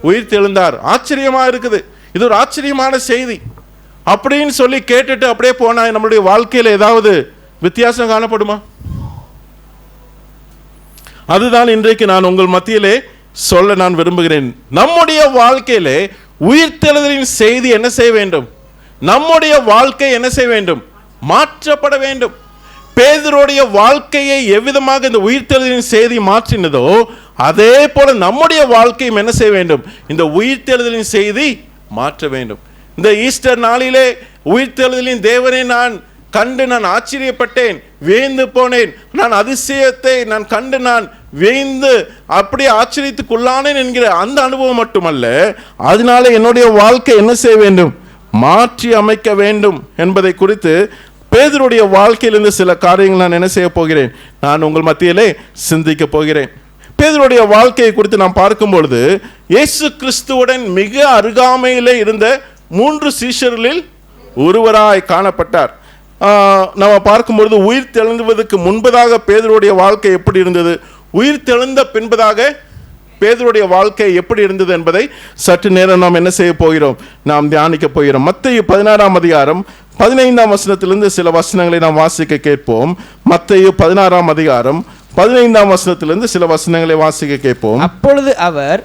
உயிர்த்தெழுந்தார், ஆச்சரியமா இருக்குது, இது ஒரு ஆச்சரியமான செய்தி அப்படின்னு சொல்லி கேட்டுட்டு அப்படியே போனா நம்மளுடைய வாழ்க்கையில ஏதாவது வித்தியாசம் காணப்படுமா? அதுதான் இன்றைக்கு நான் உங்கள் மத்தியிலே சொல்ல நான் விரும்புகிறேன். நம்முடைய வாழ்க்கையிலே உயிர்த்தெழுதலின் செய்தி என்ன செய்ய வேண்டும்? நம்முடைய வாழ்க்கை என்ன செய்ய வேண்டும்? மாற்றப்பட வேண்டும். பேதுருடைய வாழ்க்கையை எவ்விதமாக இந்த உயிர்த்தெழுதலின் செய்தி மாற்றினதோ அதே போல நம்முடைய வாழ்க்கையும் என்ன செய்ய வேண்டும்? இந்த உயிர்த்தெழுதலின் செய்தி மாற்ற வேண்டும். இந்த ஈஸ்டர் நாளிலே உயிர்த்தெழுதலின் தேவனை நான் கண்டு நான் ஆச்சரியப்பட்டேன், வியந்து போனேன், நான் அதிசயத்தை நான் கண்டு நான் வியந்து அப்படியே ஆச்சரியத்துக்குள்ளானேன் என்கிற அந்த அனுபவம் மட்டுமல்ல, அதனால என்னுடைய வாழ்க்கை என்ன செய்ய வேண்டும்? மாற்றி அமைக்க வேண்டும் என்பதை குறித்து பேதுருடைய வாழ்க்கையிலிருந்து சில காரியங்கள் நான் என்ன செய்ய போகிறேன், நான் உங்கள் மத்தியிலே சிந்திக்க போகிறேன். பேதுருடைய வாழ்க்கையை குறித்து நாம் பார்க்கும் பொழுது இயேசு கிறிஸ்துவுடன் மிக அருகாமையிலே இருந்த 3 சீஷர்களில் ஒருவராய் காணப்பட்டார். நம்ம பார்க்கும்பொழுது உயிர் தெழுந்துவதற்கு முன்பதாக பேதுருடைய வாழ்க்கை எப்படி இருந்தது, உயிர் தெழுந்த பின்பதாக பேதுருடைய வாழ்க்கை எப்படி இருந்தது என்பதை சற்று நேரம் நாம் என்ன செய்ய போகிறோம், நாம் தியானிக்க போகிறோம். மத்தேயு 16ஆம் அதிகாரம் 15ஆம் வசனத்திலிருந்து சில வசனங்களை நாம் வாசிக்க கேட்போம். மத்தேயு 16ஆம் அதிகாரம் 15ஆம் வசனத்திலிருந்து சில வசனங்களை வாசிக்க கேட்போம். அப்பொழுது அவர்,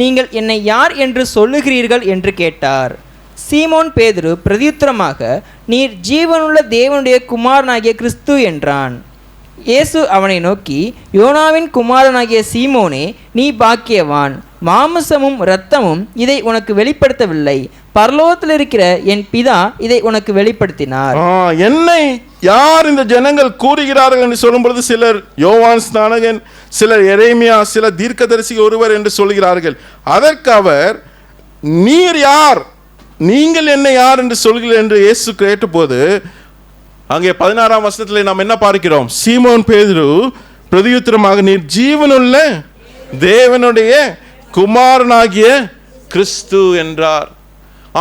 நீங்கள் என்னை யார் என்று சொல்லுகிறீர்கள் என்று கேட்டார். சீமோன் பேதுரு பிரதியுத்தரமாக, நீர் ஜீவனுள்ள தேவனுடைய குமாரனாகிய கிறிஸ்து என்றான். இயேசு அவனை நோக்கி, யோனாவின் குமாரனாகிய சீமோனே, நீ பாக்கியவான், மாம்சமும் இரத்தமும் இதை உனக்கு வெளிப்படுத்தவில்லை, பரலோகத்தில் இருக்கிற என் பிதா இதை உனக்கு வெளிப்படுத்தினார். என்னை யார் இந்த ஜனங்கள் கூறுகிறார்கள் என்று சொல்லும் பொழுது சிலர் யோவான் ஸ்நானகன், சிலர் எரேமியா, சிலர் தீர்க்கதரிசி ஒருவர் என்று சொல்கிறார்கள். அதற்கு அவர், நீர் யார், நீங்கள் என்ன யார் என்று சொல்கிறீர்கள் என்று இயேசு கேட்டபோது அங்கே 16ஆம் வசனத்தில் நாம் என்ன பார்க்கிறோம்? சீமோன் பேதுரு பிரதியுத்தரமாக, நீர் ஜீவனுள்ள தேவனுடைய குமாரனாகிய கிறிஸ்து என்றார்.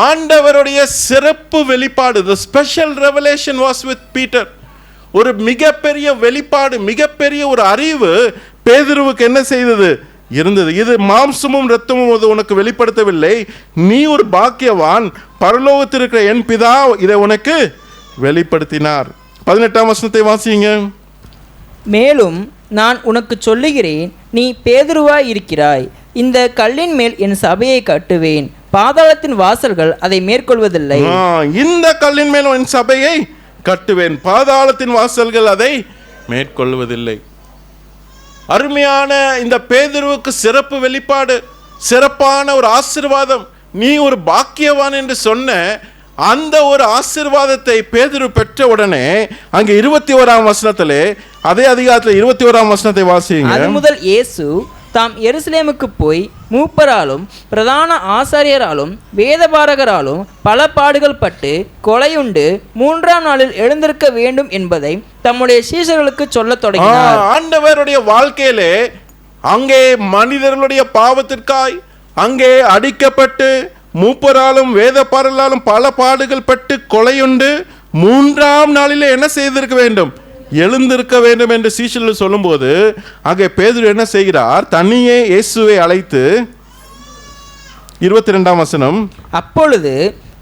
ஆண்டவருடைய சிறப்பு வெளிப்பாடு, the special revelation was with Peter. ஒரு மிகப்பெரிய வெளிப்பாடு, மிகப்பெரிய ஒரு அறிவு பேதுருவுக்கு என்ன செய்தது இருந்தது. இது மாம்சமும் இரத்தமும் அது உனக்கு வெளிப்படுத்தவில்லை, நீ ஒரு பாக்கியவான், பரலோகத்தில் இருக்கிற என் பிதா இதை உனக்கு வெளிப்படுத்தினார். 18ஆம் வசனத்தை வாசிங்க. மேலும் நான் உனக்கு சொல்லுகிறேன், நீ பேதுருவாய் இருக்கிறாய், இந்த கல்லின் மேல் என் சபையை கட்டுவேன், பாதாளத்தின் வாசல்கள் அதை மேற்கொள்வதில்லை. இந்த கல்லின் மேல் என் சபையை கட்டுவேன், பாதாளத்தின் வாசல்கள் அதை மேற்கொள்வதில்லை. அருமையான இந்த பேதுருவுக்கு சிறப்பு வெளிப்பாடு, சிறப்பான ஒரு ஆசீர்வாதம். நீ ஒரு பாக்கியவான் என்று சொன்ன அந்த ஒரு ஆசீர்வாதத்தை பேதுரு பெற்ற உடனே அங்கே 21ஆம் வசனத்திலே, அதே அதிகாரத்தில் 21ஆம் வசனத்தை வாசிங்க. அது முதல் இயேசு தாம் எருசலேமுக்கு போய் மூப்பராலும் பிரதான ஆசாரியராலும் வேதபாரகராலும் பல பாடுகள் பட்டு கொலையுண்டு 3ஆம் நாளில் எழுந்திருக்க வேண்டும் என்பதை தம்முடைய சீஷர்களுக்கு சொல்லத் தொடங்கினார். ஆண்டவருடைய வாழ்க்கையிலே அங்கே மனிதர்களுடைய பாவத்திற்காய் அங்கே அடிக்கப்பட்டு மூப்பராலும் வேதபாரகராலும் பல பாடுகள் பட்டு கொலையுண்டு 3ஆம் நாளிலே என்ன செய்திருக்க வேண்டும்? எழுந்திருக்க வேண்டும் என்று சீஷர்கள் சொல்லும்போது அங்கே பேதுரு என்ன செய்கிறார்? தனியே இயேசுவை அழைத்து 22ஆம் வசனம், அப்பொழுது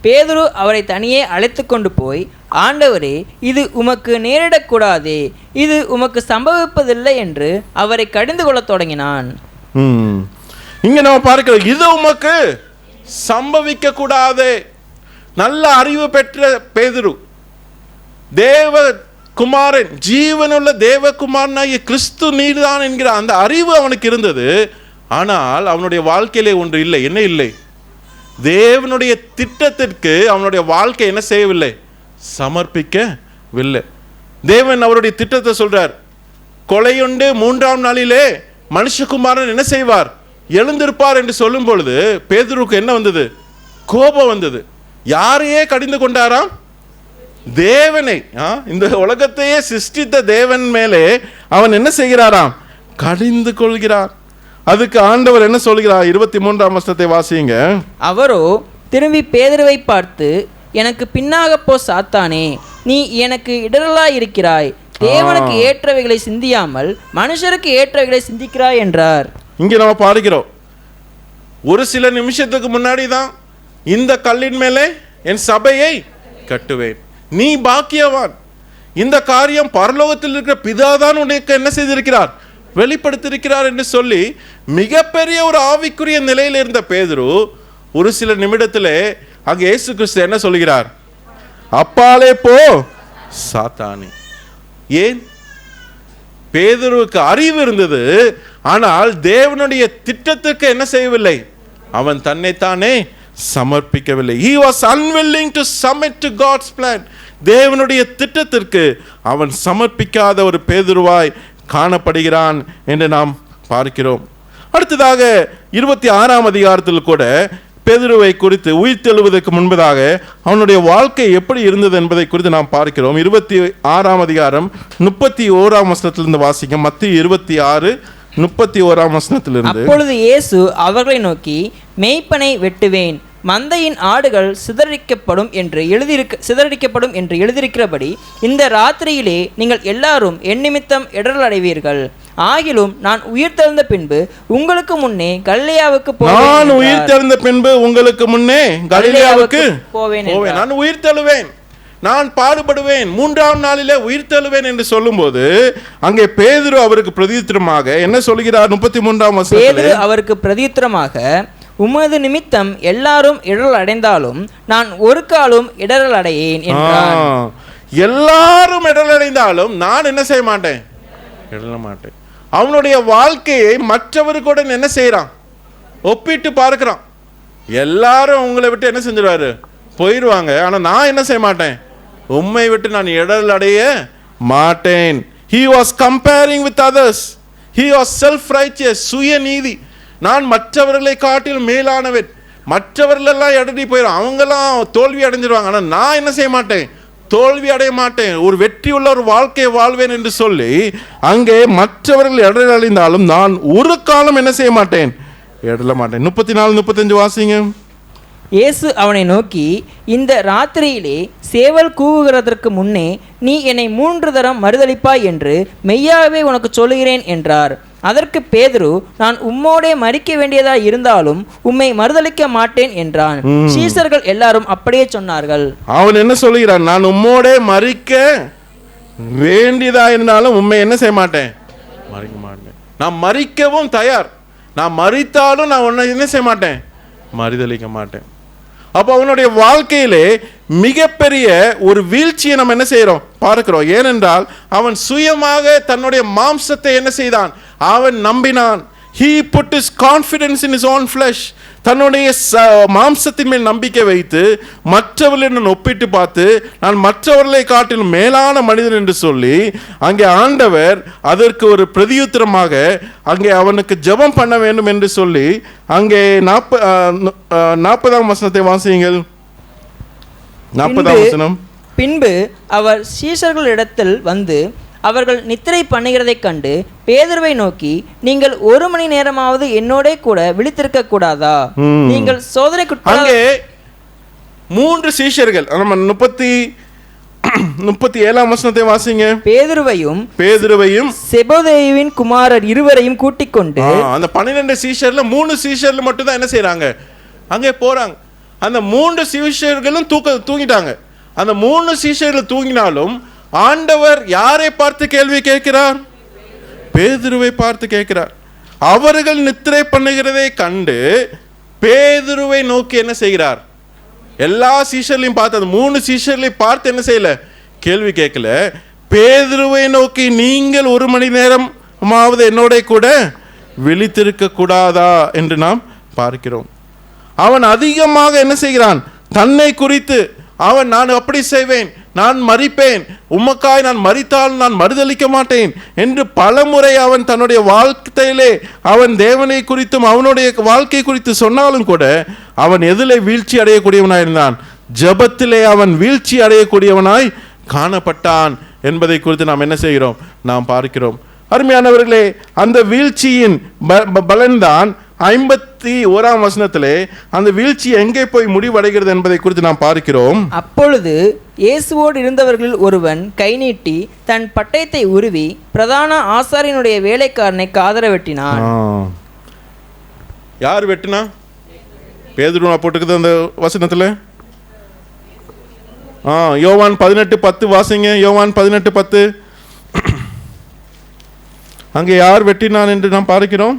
பேதுரு அவரை தனியே அழைத்து கொண்டு போய், ஆண்டவரே, இது உமக்கு நேரிடக்கூடாதே, இது உமக்கு சம்பவிப்பதில்லை என்று அவரை கடிந்து கொள்ளத் தொடங்கினான். இங்க நம்ம பார்க்கிறோம், இது உமக்கு சம்பவிக்க கூடாதே. நல்ல அறிவு பெற்ற பேதுரு, தேவ குமாரன், ஜீவனுள்ள தேவகுமாரனாகிய கிறிஸ்து நீர்தான் என்கிற அந்த அறிவு அவனுக்கு இருந்தது. ஆனால் அவனுடைய வாழ்க்கையிலே ஒன்று இல்லை. என்ன இல்லை? தேவனுடைய திட்டத்திற்கு அவனுடைய வாழ்க்கை என்ன செய்யவில்லை? சமர்ப்பிக்கவில்லை. தேவன் அவருடைய திட்டத்தை சொல்றார், கொலையுண்டு 3ஆம் நாளிலே மனுஷகுமாரன் என்ன செய்வார்? எழுந்திருப்பார் என்று சொல்லும் பொழுது பேதுருக்கு என்ன வந்தது? கோபம் வந்தது. யாரையே கடிந்து கொண்டாராம்? தேவனை, இந்த உலகத்தையே சிருஷ்டித்த தேவன் மேலே அவன் என்ன செய்கிறாராம்? கடிந்து கொள்கிறார். அதுக்கு ஆண்டவர் என்ன சொல்கிறார்? 23ஆம் வசனத்தை வாசியுங்க. அவரோ திரும்பி பேதுருவை பார்த்து, எனக்கு பின்னாக போ சாத்தானே, நீ எனக்கு இடரலாய் இருக்கிறாய், தேவனுக்கு ஏற்றவைகளை சிந்தியாமல் மனுஷருக்கு ஏற்றவைகளை சிந்திக்கிறாய் என்றார். இங்கே நம்ம பார்க்கிறோம், ஒரு சில நிமிஷத்துக்கு முன்னாடி தான் இந்த கல்லின் மேலே என் சபையை கட்டுவேன், நீ பாக்கியவான், இந்த காரியம் பரலோகத்தில் இருக்கிற பிதாதான் உனக்கு என்ன செய்திருக்கிறார்? வெளிப்படுத்தியிருக்கிறார் என்று சொல்லி மிகப்பெரிய ஒரு ஆவிக்குரிய நிலையில் இருந்த பேதுரு ஒரு சில நிமிடத்தில் அங்கே இயேசு கிறிஸ்து என்ன சொல்கிறார்? அப்பாலே போ சாத்தானே. ஏன்? பேதுருவுக்கு அறிவு இருந்தது, ஆனால் தேவனுடைய திட்டத்துக்கு என்ன செய்யவில்லை? அவன் தன்னைத்தானே சமர்ப்பிக்கவில்லை. He was unwilling to submit to God's plan. தேவனுடைய திட்டத்திற்கு அவன் சமர்ப்பிக்காத ஒரு பேதுருவாய் காணப்படுகிறான் என்று நாம் பார்க்கிறோம். அடுத்ததாக 26ஆம் அதிகாரத்தில் கூட பேதுருவை குறித்து உயிர்த்தெழுவதற்கு முன்பதாக அவனுடைய வாழ்க்கை எப்படி இருந்தது என்பதை குறித்து நாம் பார்க்கிறோம். 26ஆம் அதிகாரம் 31ஆம் வசனத்திலிருந்து வாசிக்க. மத்திய 26:31ஆம் வசனத்திலிருந்து, அப்பொழுது இயேசு அவர்களை நோக்கி, மேய்ப்பனை வெட்டுவேன், மந்தையின் ஆடுகள் சிதறடிக்கப்படும் என்று எழுதியிருக்கிறபடி இந்த ராத்திரியிலே நீங்கள் எல்லாரும் என் நிமித்தம் இடரல் அடைவீர்கள். ஆகிலும் நான் உயிர்த்தெழுந்த பின்பு உங்களுக்கு முன்னே கலிலேயாவுக்கு போவேன். நான் உயிர்த்தெழுவேன், நான் பாடுபடுவேன், 3ஆம் நாளிலே உயிர்த்தெழுவேன் என்று சொல்லும்போது அங்கே பேதுரு அவருக்கு பிரதியுத்தரமாக என்ன சொல்கிறார்? 33ஆம் வசனத்திலே பேதுரு அவருக்கு பிரதியுத்தரமாக, உமது நிமித்தம் எல்லாரும் இடரல் அடைந்தாலும் நான் ஒரு காலும் இடரல் அடையேன் என்றான். எல்லாரும் இடரல் அடைந்தாலும் நான் என்ன செய்ய மாட்டேன்? இடர மாட்டேன். அவனுடைய வாழ்க்கையை மற்றவருக்கூட என்ன செய்யறான்? ஒப்பிட்டு பார்க்கிறான். எல்லாரும் உங்களை விட்டு என்ன செஞ்சிருவாரு? போயிடுவாங்க. ஆனா நான் என்ன செய்ய மாட்டேன்? உம்மை விட்டு நான் இடரல் அடைய மாட்டேன். He was comparing with others. He was self-righteous. சுயநீதி. நான் மற்றவர்களை காட்டிலும் மேலானவன், மற்றவர்களெல்லாம் இடறி போயிடும், அவங்கெல்லாம் தோல்வி அடைஞ்சிருவாங்க, ஆனால் நான் என்ன செய்ய மாட்டேன்? தோல்வி அடைய மாட்டேன், ஒரு வெற்றியுள்ள ஒரு வாழ்க்கையை வாழ்வேன் என்று சொல்லி அங்கே மற்றவர்கள் இடறி அடைந்தாலும் நான் ஒரு காலம் என்ன செய்ய மாட்டேன்? இடல மாட்டேன். 34-35 வாசிங்க. இயேசு அவனை நோக்கி, இந்த ராத்திரியிலே சேவல் கூவுகிறதற்கு முன்னே நீ என்னை 3 தரம் மறுதலிப்பாய் என்று மெய்யாகவே உனக்கு சொல்லுகிறேன் என்றார். அதற்கு பேதுரு, நான் உம்மோடே மரிக்க வேண்டியதா இருந்தாலும் உம்மை மறுதலிக்க மாட்டேன் என்றான். சீஷர்கள் எல்லாரும் அப்படியே சொன்னார்கள். அவன் என்ன சொல்லுகிறான்? நான் உம்மோடே மரிக்க வேண்டியதா இருந்தாலும் உம்மை என்ன செய்ய மாட்டேன்? மறிக்க மாட்டேன். நான் மரிக்கவும் தயார், நான் மரித்தாலும் நான் உன்னை என்ன செய்ய மாட்டேன்? மறுதலிக்க மாட்டேன். அப்போ அவனுடைய வாழ்க்கையிலே மிகப்பெரிய ஒரு வீழ்ச்சியை நம்ம என்ன செய்யறோம்? பார்க்கிறோம். ஏனென்றால் அவன் சுயமாக தன்னுடைய மாம்சத்தை என்ன செய்தான்? அவன் நம்பினான். He put his confidence in his own flesh. தன்னுடைய மாம்சத்தின் மேல் நம்பிக்கை வைத்து மற்றவர்களை ஒப்பிட்டு பார்த்து நான் மற்றவர்களை காட்டிலும் மேலான மனிதன் என்று சொல்லி அங்கே ஆண்டவர் அதற்கு ஒரு பிரதியுத்தரமாக அங்கே அவனுக்கு ஜெபம் பண்ண வேண்டும் என்று சொல்லி அங்கே 40ஆம் வசனத்தை வாசியுங்கள். 40ஆம் வசனம். பின்பு அவர் சீஷர்களிடத்தில் வந்து அவர்கள் நித்திரை பண்ணுகிறதைக் கண்டு பேதுருவை நோக்கி, நீங்கள் 1 மணி நேரமாவது என்னோட கூட விழித்திருக்க கூடாதா? நீங்கள் சோதனைக்குட்பட 3 சீஷர்கள் 37ஆம் வசனத்தை வாசிங்க. பேதுருவையும் செபதேயுவின் குமாரர் இருவரையும் கூட்டிக் கொண்டு அந்த 12 சீஷர்ல 3 சீஷர்ல மட்டும் தான் என்ன செய்றாங்க, அங்கே போறாங்க. அந்த 3 சீஷர்களும் தூங்கிட்டாங்க. அந்த 3 சீஷர்கள் தூங்கினாலும் ஆண்டவர் யாரை பார்த்து கேள்வி கேட்கிறார்? பேதுருவை பார்த்து கேட்கிறார். அவர்கள் நித்திரை பண்ணுகிறதை கண்டு பேதுருவை நோக்கி என்ன செய்கிறார்? எல்லா சீஷர்களையும் பார்த்து அந்த 3 சீஷர்களையும் பார்த்து என்ன செய்யல, கேள்வி கேட்கல. பேதுருவை நோக்கி நீங்கள் 1 மணி நேரமாவது என்னோட கூட விழித்திருக்க கூடாதா என்று நாம் பார்க்கிறோம். அவன் அதிகமாக என்ன செய்கிறான்? தன்னை குறித்து அவன் நான் அப்படி செய்வேன், நான் மரிப்பேன், உமக்காய் நான் மரித்தால் நான் மறுதளிக்க மாட்டேன் என்று பலமுறை அவன் தன்னுடைய வாழ்க்கையிலே அவன் தேவனை குறித்தும் அவனுடைய வாழ்க்கை குறித்து சொன்னாலும் கூட அவன் எதிலே வீழ்ச்சி அடையக்கூடியவனாய் இருந்தான்? ஜெபத்திலே அவன் வீழ்ச்சி அடையக்கூடியவனாய் காணப்பட்டான் என்பதை குறித்து நாம் என்ன செய்கிறோம்? நாம் பார்க்கிறோம். அருமையானவர்களே, அந்த வீழ்ச்சியின் பலன்தான் 51ஆம் வசனத்திலே அந்த வீழ்ச்சி எங்கே போய் முடிவடைகிறது என்பதை குறித்து நாம் பார்க்கிறோம். அப்பொழுது இயேசுவோடு இருந்தவர்கள் ஒருவன் கை நீட்டி தன் பட்டயத்தை உருவி பிரதான ஆசாரியனுடைய வேலைக்காரனை காதர வெட்டினான். யார் வெட்டினா? பேதுரு போட்டுக்குது அந்த வசனத்துல. யோவான் 18:10 வாசிங்க. யோவான் 18:10. அங்கே யார் வெட்டினான் என்று நாம் பார்க்கிறோம்.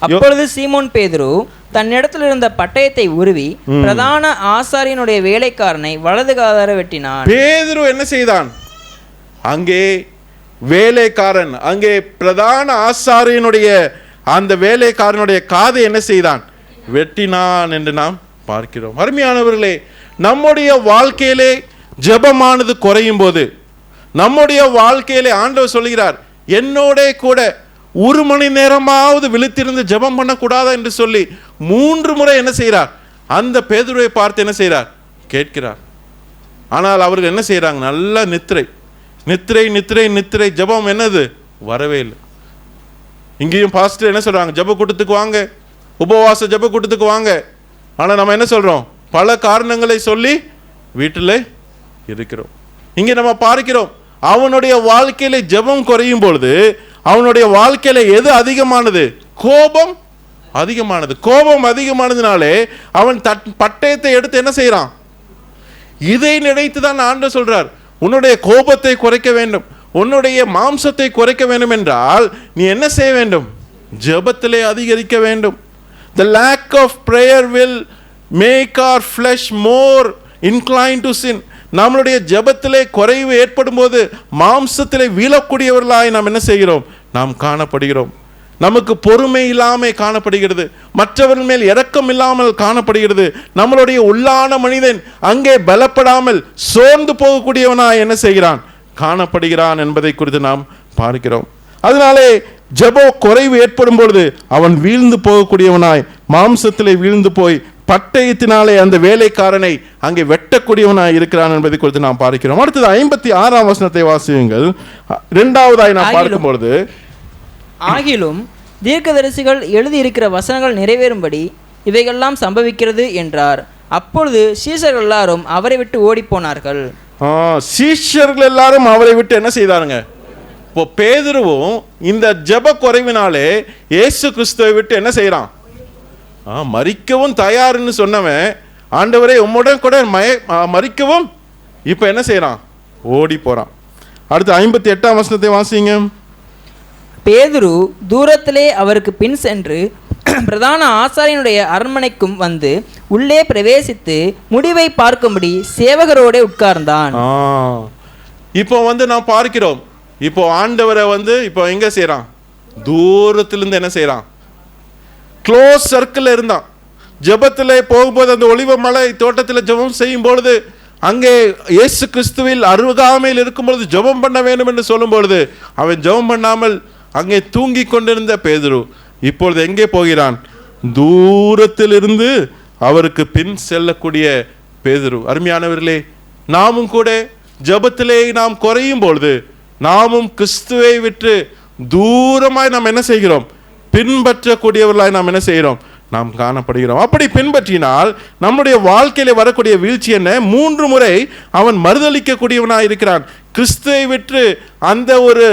அப்பொழுது சீமோன் பேதுரு தன்னிடத்தில் இருந்த பட்டயத்தை உருவி பிரதான ஆசாரியனுடைய வேலைக்காரனை வலது காதார வெட்டினான். பேதுரு என்ன செய்தான்? அங்கே வேலைக்காரன், அங்கே பிரதான ஆசாரியனுடைய அந்த வேலைக்காரனுடைய காதை என்ன செய்தான்? வெட்டினான் என்று நாம் பார்க்கிறோம். அருமையானவர்களே, நம்முடைய வாழ்க்கையிலே ஜெபமானது குறையும் போது, நம்முடைய வாழ்க்கையிலே ஆண்டவர் சொல்கிறார் என்னோட கூட 1 மணி நேரமாவது விழித்திருந்து ஜெபம் பண்ணக்கூடாதா என்று சொல்லி 3 முறை என்ன செய்கிறார்? அந்த பேதுருவை பார்த்து என்ன செய்கிறார்? கேட்கிறார். ஆனால் அவர்கள் என்ன செய்கிறாங்க? நல்ல நித்திரை நித்திரை நித்திரை நித்திரை. ஜெபம் என்னது? வரவே இல்லை. இங்கேயும் பாஸ்டர் என்ன சொல்றாங்க? ஜெப கூட்டத்துக்கு வாங்க, உபவாச ஜெப கூட்டத்துக்கு வாங்க. ஆனால் நம்ம என்ன சொல்றோம்? பல காரணங்களை சொல்லி வீட்டில் இருக்கிறோம். இங்கே நம்ம பார்க்கிறோம், அவனுடைய வாழ்க்கையில ஜெபம் குறையும் பொழுது அவனுடைய வாழ்க்கையில எது அதிகமானது? கோபம் அதிகமானது. கோபம் அதிகமானதுனாலே அவன் பட்டயத்தை எடுத்து என்ன செய்யறான்? இதை நினைத்து தான் ஆண்டவர் சொல்றார், உன்னுடைய கோபத்தை குறைக்க வேண்டும், உன்னுடைய மாம்சத்தை குறைக்க வேண்டும் என்றால் நீ என்ன செய்ய வேண்டும்? ஜெபத்திலே அதிகரிக்க வேண்டும். The lack of prayer will make our flesh more inclined to sin. நம்மளுடைய ஜெபத்திலே குறைவு ஏற்படும் போது மாம்சத்திலே வீழக்கூடியவர்களாய் நாம் என்ன செய்கிறோம்? நாம் காணப்படுகிறோம். நமக்கு பொறுமை இல்லாமல் காணப்படுகிறது, மற்றவர்கள் மேல் இரக்கம் இல்லாமல் காணப்படுகிறது. நம்மளுடைய உள்ளான மனிதன் அங்கே பலப்படாமல் சோர்ந்து போகக்கூடியவனாய் என்ன செய்கிறான்? காணப்படுகிறான் என்பதை குறித்து நாம் பார்க்கிறோம். அதனாலே ஜெப குறைவு ஏற்படும் பொழுது அவன் வீழ்ந்து போகக்கூடியவனாய், மாம்சத்திலே வீழ்ந்து போய் பட்டயத்தினாலே அந்த வேலைக்காரனை அங்கே வெட்டக்கூடியவனாய் இருக்கிறான் என்பதை குறித்து நாம் பார்க்கிறோம். அடுத்தது 56ஆம் வசனத்தை வாசியுங்கள். இரண்டாவதாய் நாம் பார்க்கும் பொழுது, ஆகிலும் தீர்க்கதரிசிகள் எழுதியிருக்கிற வசனங்கள் நிறைவேறும்படி இவைகள்லாம் சம்பவிக்கிறது என்றார். அப்பொழுது சீஷர்கள் எல்லாரும் அவரை விட்டு ஓடி போனார்கள். சீஷர்கள் எல்லாரும் அவரை விட்டு என்ன செய்தாருங்க? இப்போ பேதுருவும் இந்த ஜெப குறைவினாலே இயேசு கிறிஸ்துவை விட்டு என்ன செய்யறான்? மரிக்கவும் தயார்னு சொன்னவன், ஆண்டவரே உம்முடன் கூட மரிக்கவும் இப்போ என்ன செய்யறான்? ஓடி போறான். அடுத்து 58ஆம் வசனத்தை வாசிங்க. பேதுரு தூரத்திலே அவருக்கு பின் சென்று பிரதான ஆசாரியனுடைய அரண்மனைக்கும் வந்து உள்ளே பிரவேசித்து முடிவை பார்க்கும்படி சேவகரோட உட்கார்ந்தான். இப்போ நாம் பார்க்கிறோம், இப்போ ஆண்டவரை இப்போ எங்க செய்யறான்? தூரத்திலிருந்து என்ன செய்யறான்? க்ளோஸ் சர்க்கிள் இருந்தான். ஜெபத்திலே போகும்போது அந்த ஒலிவ மலை தோட்டத்தில் ஜெபம் செய்யும் பொழுது அங்கே இயேசு கிறிஸ்துவில் அருகாமையில் இருக்கும்பொழுது ஜெபம் பண்ண வேண்டும் என்று சொல்லும் பொழுது அவன் ஜெபம் பண்ணாமல் அங்கே தூங்கி கொண்டிருந்த பேதுரு இப்பொழுது எங்கே போகிறான்? தூரத்திலிருந்து அவருக்கு பின் செல்லக்கூடிய பேதுரு. அருமையானவர்களே, நாமும் கூட ஜெபத்திலே நாம் குறையும் பொழுது நாமும் கிறிஸ்துவை விட்டு தூரமாய் நாம் என்ன செய்கிறோம்? பின்பற்றக்கூடியவர்களாய் நாம் என்ன செய்கிறோம்? நாம் காணப்படுகிறோம். அப்படி பின்பற்றினால் நம்முடைய வாழ்க்கையில வரக்கூடிய வீழ்ச்சி என்ன? 3 முறை அவன் மறுதளிக்கக்கூடியவனாய் இருக்கிறான். கிறிஸ்துவை விட்டு அந்த ஒரு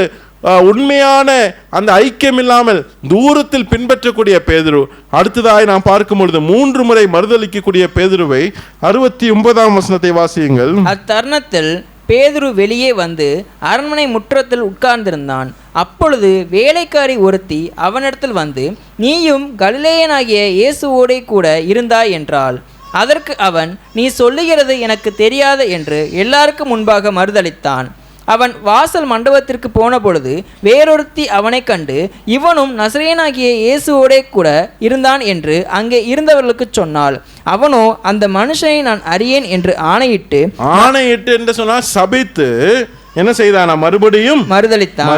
உண்மையான அந்த ஐக்கியம் இல்லாமல் தூரத்தில் பின்பற்றக்கூடிய பேதுரு. அடுத்ததாய் நாம் பார்க்கும் பொழுது 3 முறை மறுதளிக்கக்கூடிய பேதுருவை 69ஆம் வசனத்தை வாசியுங்கள். அத்தருணத்தில் பேதுரு வெளியே வந்து அரண்மனை முற்றத்தில் உட்கார்ந்திருந்தான். அப்பொழுது வேலைக்காரி ஒருத்தி அவனிடத்தில் வந்து, நீயும் கலிலேயனாகிய இயேசுவோடே கூட இருந்தாய் என்றாள். அதற்கு அவன், நீ சொல்லுகிறது எனக்கு தெரியாது என்று எல்லாருக்கும் முன்பாக மறுதளித்தான். அவன் வாசல் மண்டபத்திற்கு போன பொழுது வேறொருத்தி அவனை கண்டு, இவனும் நசரேயனாகிய இயேசுவோடே கூட இருந்தான் என்று அங்கே இருந்தவர்களுக்கு சொன்னாள். அவனோ, அந்த மனுஷனை நான் அறியேன் என்று ஆணையிட்டு என்று சொன்னால் சபித்து என்ன செய்தானா? மறுபடியும் மறுதளித்தான்.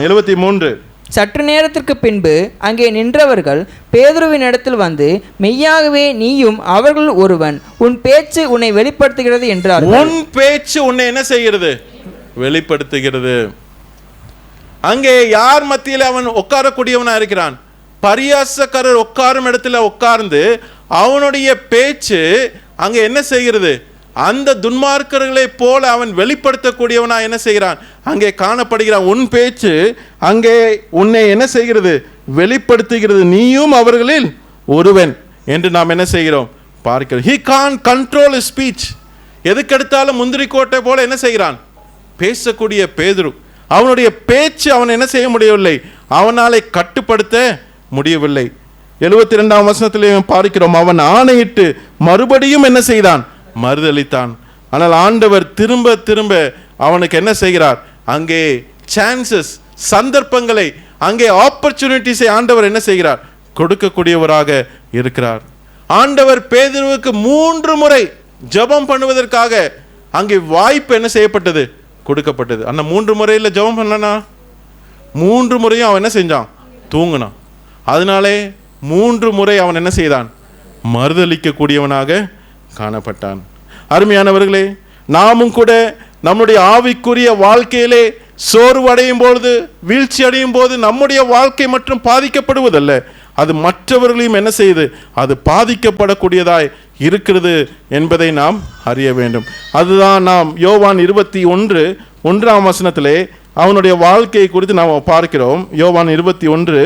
73. சற்று நேரத்திற்கு பின்பு அங்கே நின்றவர்கள் பேதுருவின் இடத்தில் வந்து, மெய்யாகவே நீயும் அவர்கள் ஒருவன், உன் பேச்சு உன்னை வெளிப்படுத்துகிறது என்றார். உன் பேச்சு உன்னை என்ன செய்கிறது? வெளிப்படுத்துகிறது. அங்கே யார் மத்தியில் அவன் உட்காரக்கூடியவனா இருக்கிறான்? பரியாசக்காரர் உட்காரும் இடத்துல உட்கார்ந்து அவனுடைய பேச்சு அங்கே என்ன செய்கிறது? அந்த துன்மார்க்கர்களை போல அவன் வெளிப்படுத்தக்கூடியவனா என்ன செய்கிறான்? அங்கே காணப்படுகிறான். உன் பேச்சு அங்கே உன்னை என்ன செய்கிறது? வெளிப்படுத்துகிறது. நீயும் அவர்களில் ஒருவன் என்று நாம் என்ன செய்கிறோம்? பார்க்கிறோம். he can't control his speech. எதுக்கெடுத்தாலும் முந்திரி கோட்டை போல என்ன செய்கிறான்? பேசக்கூடிய பேதுரு. அவனுடைய பேச்சு அவன் என்ன செய்ய முடியவில்லை? அவனாலே கட்டுப்படுத்த முடியவில்லை. 72ஆம் வசனத்திலே பார்க்கிறோம், அவன் ஆணையிட்டு மறுபடியும் என்ன செய்தான்? மறுதளித்தான். ஆனால் ஆண்டவர் திரும்ப திரும்ப அவனுக்கு என்ன செய்கிறார்? அங்கே சான்சஸ், சந்தர்ப்பங்களை, அங்கே ஆப்பர்ச்சுனிட்டிஸை ஆண்டவர் என்ன செய்கிறார்? கொடுக்கக்கூடியவராக இருக்கிறார். ஆண்டவர் பேதுருவுக்கு 3 முறை ஜெபம் பண்ணுவதற்காக அங்கே வாய்ப்பு என்ன செய்யப்பட்டது? கொடுக்கப்பட்டது. அந்த 3 முறையில் ஜெபம் பண்ணனா 3 முறையும் அவன் என்ன செஞ்சான்? தூங்கினான். அதனாலே 3 முறை அவன் என்ன செய்தான்? மறுதளிக்க கூடியவனாக காணப்பட்டான். அருமையானவர்களே, நாமும் கூட நம்முடைய ஆவிக்குரிய வாழ்க்கையிலே சோர்வடையும் பொழுது, வீழ்ச்சி அடையும் போது நம்முடைய வாழ்க்கை மற்றும் பாதிக்கப்படுவதல்ல, அது மற்றவர்களையும் என்ன செய்யுது? அது பாதிக்கப்படக்கூடியதாய் இருக்கிறது என்பதை நாம் அறிய வேண்டும். அதுதான் நாம் யோவான் 21:1ஆம் வசனத்திலே அவனுடைய வாழ்க்கையை குறித்து நாம் பார்க்கிறோம். யோவான் 21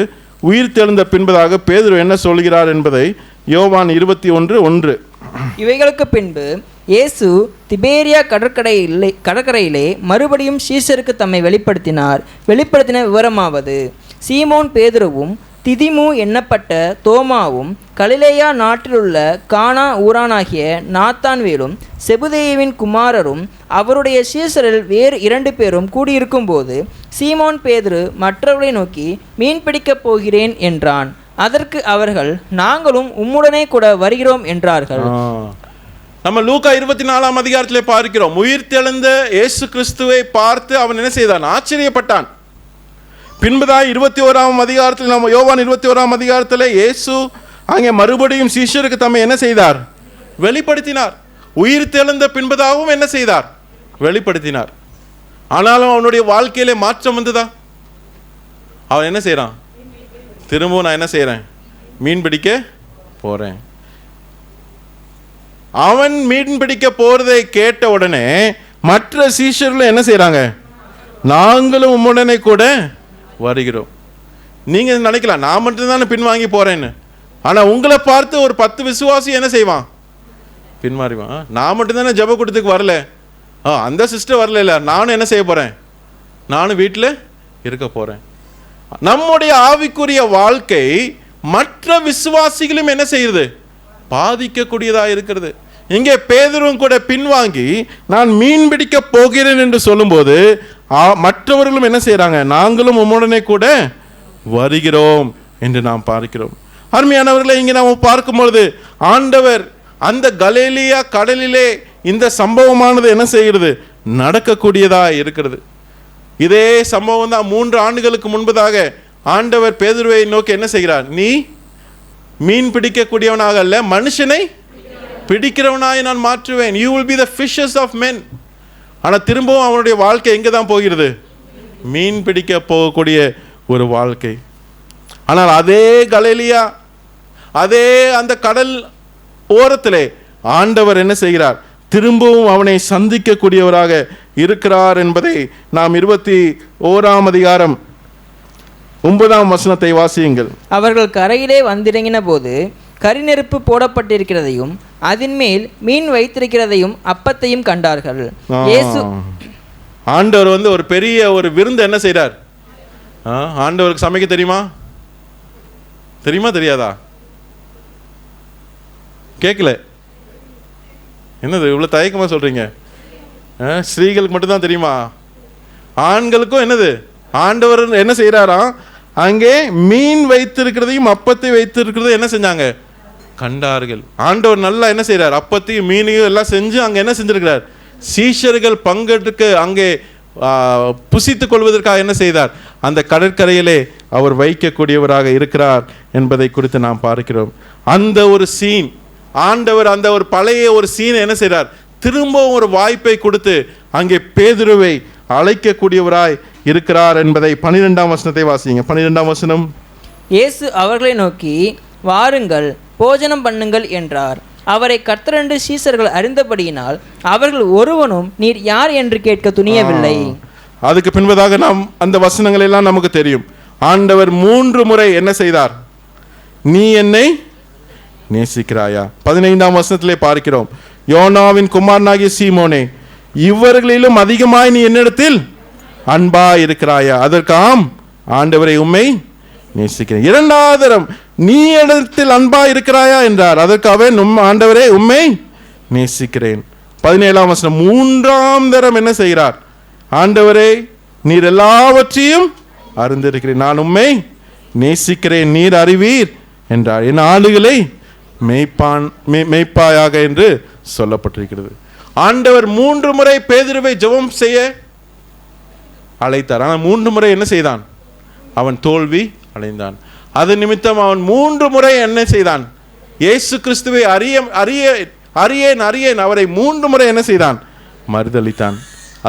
உயிர் தெழுந்த பின்பதாக பேதுரு என்ன சொல்கிறார் என்பதை யோவான் 21:1. இவைகளுக்கு பின்பு இயேசு திபேரியா கடற்கரையிலே மறுபடியும் சீஷருக்கு தம்மை வெளிப்படுத்தின விவரமாவது, சீமோன் பேதுருவும் திதிமு எண்ணப்பட்ட தோமாவும் கலிலேயா நாட்டிலுள்ள கானா ஊரானாகிய நாத்தான்வேலும் செபுதேயுவின் குமாரரும் அவருடைய சீஷரில் வேறு 2 பேரும் கூடியிருக்கும் போது சீமோன் பேதுரு மற்றவர்களை நோக்கி, மீன் பிடிக்கப் போகிறேன் என்றான். அதற்கு அவர்கள், நாங்களும் உம்முடனே கூட வருகிறோம் என்றார்கள். நம்ம லூக்கா 24ஆம் அதிகாரத்திலே பார்க்கிறோம். உயிர் தெழுந்த இயேசு கிறிஸ்துவை பார்த்து அவன் என்ன செய்தான்? ஆச்சரியப்பட்டான். பின்புதான் 21ஆம் அதிகாரத்தில், நம்ம யோவான் 21ஆம் அதிகாரத்தில் இயேசு அங்கே மறுபடியும் சீஷருக்கு தம்மை என்ன செய்தார்? வெளிப்படுத்தினார். உயிர் தெழுந்த பின்பதாகவும் என்ன செய்தார்? வெளிப்படுத்தினார். ஆனாலும் அவனுடைய வாழ்க்கையிலே மாற்றம் வந்ததா? அவன் என்ன செய்யறான்? திரும்பவும் நான் என்ன செய்யறேன்? மீன் பிடிக்க போறேன். அவன் மீன் பிடிக்க போறதை கேட்ட உடனே மற்ற சீஷர்கள் என்ன செய்யறாங்க? நாங்களும் உம்முடனே கூட வருகிறோம். நீங்க நினைக்கலாம் நான் மட்டும்தானே பின்வாங்கி போறேன்னு. ஆனா உங்களை பார்த்து ஒரு 10 விசுவாசி என்ன செய்வான்? பின்மாறிவான். நான் மட்டும்தானே ஜெப கூட்டத்துக்கு வரல, அந்த சிஸ்டர் வரல, இல்லை நானும் என்ன செய்ய போறேன்? நானும் வீட்டில் இருக்க போறேன். நம்முடைய ஆவிக்குரிய வாழ்க்கை மற்ற விசுவாசிகளும் என்ன செய்யுது? பாதிக்கக்கூடியதா இருக்கிறது. இங்கே பேதுருவும் கூட பின்வாங்கி நான் மீன் பிடிக்க போகிறேன் என்று சொல்லும்போது மற்றவர்களும் என்ன செய்யறாங்க? நாங்களும் உம்முடனே கூட வருகிறோம் என்று நாம் பார்க்கிறோம். அருமையானவர்களை, இங்கே நாம் பார்க்கும் பொழுது ஆண்டவர் அந்த கலிலேயா கடலிலே இந்த சம்பவமானது என்ன செய்கிறது, நடக்கக்கூடியதா இருக்கிறது. இதே சம்பவம் தான் 3 ஆண்டுகளுக்கு முன்பதாக ஆண்டவர் பேதுருவை நோக்கி என்ன செய்கிறார், நீ மீன் பிடிக்கக்கூடியவனாக அல்ல, மனுஷனை பிடிக்கிறவனாய் நான் மாற்றுவேன், you will be the fishers of men. ஆனால் திரும்பவும் அவனுடைய வாழ்க்கை எங்கே தான் போகிறது, மீன் பிடிக்க போகக்கூடிய ஒரு வாழ்க்கை. ஆனால் அதே கலிலேயா, அதே அந்த கடல் ஓரத்திலே ஆண்டவர் என்ன செய்கிறார், திரும்பவும் அவனை சந்திக்கக்கூடியவராக இருக்கிறார் என்பதை நாம் 21ஆம் அதிகாரம் 9ஆம் வசனத்தை வாசியுங்கள். அவர்கள் கரையிலே வந்திறங்கின போது கரிநெருப்பு போடப்பட்டிருக்கிறதையும் அதன் மேல் மீன் வைத்திருக்கிறதையும் அப்பத்தையும் கண்டார்கள். இயேசு ஆண்டவர் ஒரு பெரிய ஒரு விருந்து என்ன செய்றார், ஆண்டவருக்கு சமைக்க தெரியுமா தெரியாதா? கேட்கல, என்னது இவ்வளோ தயக்கமா சொல்றீங்க? ஸ்திரீகளுக்கு மட்டும்தான் தெரியுமா? ஆண்களுக்கும் என்னது, ஆண்டவர் என்ன செய்யறாராம், அங்கே மீன் வைத்திருக்கிறதையும் அப்பத்தை வைத்திருக்கிறதையும் என்ன செஞ்சாங்க, கண்டார்கள். ஆண்டவர் நல்லா என்ன செய்யறார், அப்பத்தையும் மீனையும் எல்லாம் செஞ்சு அங்கே என்ன செஞ்சிருக்கிறார், சீஷர்கள் பங்கெடுக்க அங்கே புசித்துக் கொள்வதற்காக என்ன செய்தார், அந்த கடற்கரையிலே அவர் வைக்கக்கூடியவராக இருக்கிறார் என்பதை குறித்து நாம் பார்க்கிறோம். அந்த ஒரு சீன், ஆண்டவர் அந்த ஒரு பழைய ஒரு சீனை என்ன செய்கிறார், திரும்பவும் ஒரு வாய்ப்பை கொடுத்து அங்கே பேதுருவை அழைக்கக்கூடியவராய் இருக்கிறார் என்பதை 12ஆம் வசனத்தை வாசிங்க. 12ஆம் வசனம். இயேசு அவர்களை நோக்கி, வாருங்கள் போஜனம் பண்ணுங்கள் என்றார். அவரை கர்த்தரென்று சீசர்கள் அறிந்தபடியினால் அவர்கள் ஒருவனும் நீர் யார் என்று கேட்க துணியவில்லை. அதுக்கு பின்பதாக நாம் அந்த வசனங்கள் எல்லாம் நமக்கு தெரியும். ஆண்டவர் 3 முறை என்ன செய்தார், நீ என்னை நேசிக்கிறாயா? 15ஆம் வசனத்திலே பார்க்கிறோம், யோனாவின் குமாரனாகிய சீமோனே, இவர்களிலும் அதிகமாய் நீ என்னிடத்தில் அன்பா இருக்கிறாயா? அதற்காம் ஆண்டவரை உம்மை நேசிக்கிறேன். 2வது தரம் நீ இடத்தில் அன்பா இருக்கிறாயா என்றார். அதற்கு அவன் ஆண்டவரே உம்மை நேசிக்கிறேன். 17ஆம் வசனம். 3ஆம் தரம் என்ன செய்கிறார், ஆண்டவரே நீர் எல்லாவற்றையும் அறிந்திருக்கிறேன், நான் உம்மை நேசிக்கிறேன், நீர் அறிவீர் என்றார். என் ஆளுகளை மேய்ப்பாயாக என்று சொல்லப்பட்டிருக்கிறது. ஆண்டவர் 3 முறை பேதுருவை ஜெபம் செய்ய அழைத்தார். ஆனால் 3 முறை என்ன செய்தான், அவன் தோல்வி அடைந்தான். அது நிமித்தம் அவன் 3 முறை என்ன செய்தான், இயேசு கிறிஸ்துவை அறியேன் அவரை 3 முறை என்ன செய்தான், மறுதளித்தான்.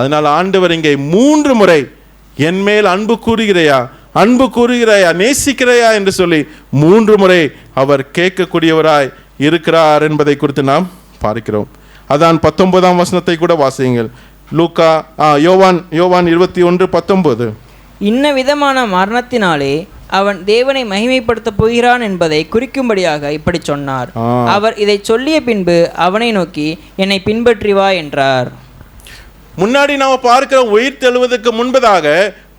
அதனால் ஆண்டவர் இங்கே 3 முறை என் மேல் அன்பு கூறுகிறாயா நேசிக்கிறாயா என்று சொல்லி 3 முறை அவர் கேட்கக்கூடியவராய் இருக்கிறார் என்பதை குறித்து நாம் பார்க்கிறோம். அதான் 19ஆம் வசனத்தை கூட வாசியுங்கள். லூக்கா யோவான் 21:19. இன்ன விதமான மரணத்தினாலே அவன் தேவனை மகிமைப்படுத்த போகிறான் என்பதை குறிக்கும்படியாக இப்படி சொன்னார். அவர் இதை சொல்லிய பின்பு அவனை நோக்கி, என்னை பின்பற்றி வா என்றார். முன்னாடி நாம பார்க்கிற உயிர் தெழுவதற்கு முன்பதாக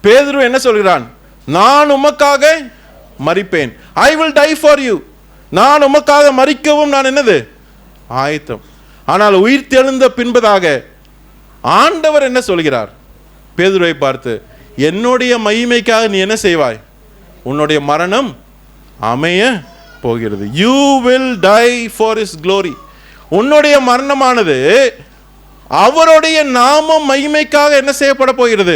பேதுரு என்ன சொல்கிறான், நான் உமக்காக மரிப்பேன், I will die for you, நான் உமக்காக மரிக்கவும் நான் என்னது ஆயத்தம். ஆனால் உயிர் தெழுந்த பின்பதாக ஆண்டவர் என்ன சொல்கிறார், பேதுருவை பார்த்து, என்னுடைய மகிமைக்காக நீ என்ன செய்வாய், உன்னுடைய மரணம் அமைய போகிறது, you will die for his glory. உன்னுடைய மரணமானது அவருடைய நாமம் மகிமைக்காக என்ன செய்யப்பட போகிறது,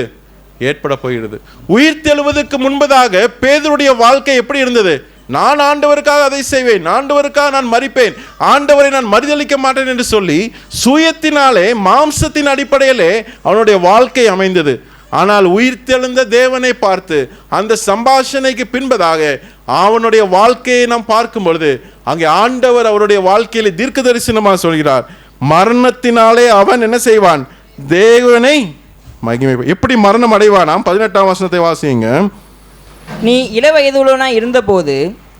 ஏற்பட போகிறது. உயிர் தெழுவதற்கு முன்பதாக பேதுருடைய வாழ்க்கை எப்படி இருந்தது, நான் ஆண்டவருக்காக அதை செய்வேன், ஆண்டவருக்காக நான் மரிப்பேன், ஆண்டவரை நான் மறுதலிக்க மாட்டேன் என்று சொல்லி சுயத்தினாலே மாம்சத்தின் அடிப்படையிலே அவனுடைய வாழ்க்கை அமைந்தது. ஆனால் உயிர் தெழுந்த தேவனை பார்த்து அந்த சம்பாஷணைக்கு பின்பதாக அவனுடைய வாழ்க்கையை நாம் பார்க்கும் பொழுது அங்கே ஆண்டவர் அவருடைய வாழ்க்கையிலே தீர்க்க தரிசனமாக சொல்கிறார், மரணத்தினாலே அவன் என்ன செய்வான், தேவனை மகிமை. எப்படி மரணம் அடைவானாம்? 18ஆம் வசனத்தை வாசியுங்க. நீ இளவயதுள்ளவனாய் இருந்தபோது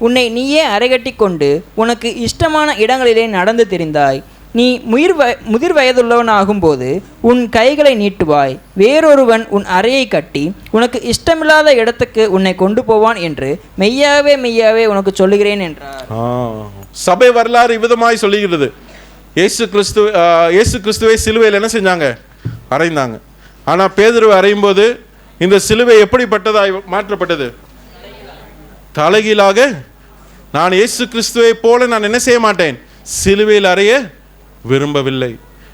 உன்னை நீயே அரைகட்டி கொண்டு உனக்கு இஷ்டமான இடங்களிலே நடந்து திரிந்தாய். நீ முதிர் வயதுள்ளவனாகும் போது உன் கைகளை நீட்டுவாய், வேறொருவன் உன் அறையை கட்டி உனக்கு இஷ்டமில்லாத இடத்துக்கு உன்னை கொண்டு போவான் என்று மெய்யாவே உனக்கு சொல்லுகிறேன் என்றார். சபை வரலாறு விதமாய் சொல்லுகிறது. இயேசு கிறிஸ்துவை சிலுவையில் என்ன செஞ்சாங்க, அறைந்தாங்க. ஆனால் பேதுருவை அறையும் போது இந்த சிலுவை எப்படிப்பட்டதாய் மாற்றப்பட்டது, தலைகீழாக நான் இயேசு கிறிஸ்துவை போல நான் என்ன செய்ய மாட்டேன், சிலுவையில் அறைய விரும்பவில்லை.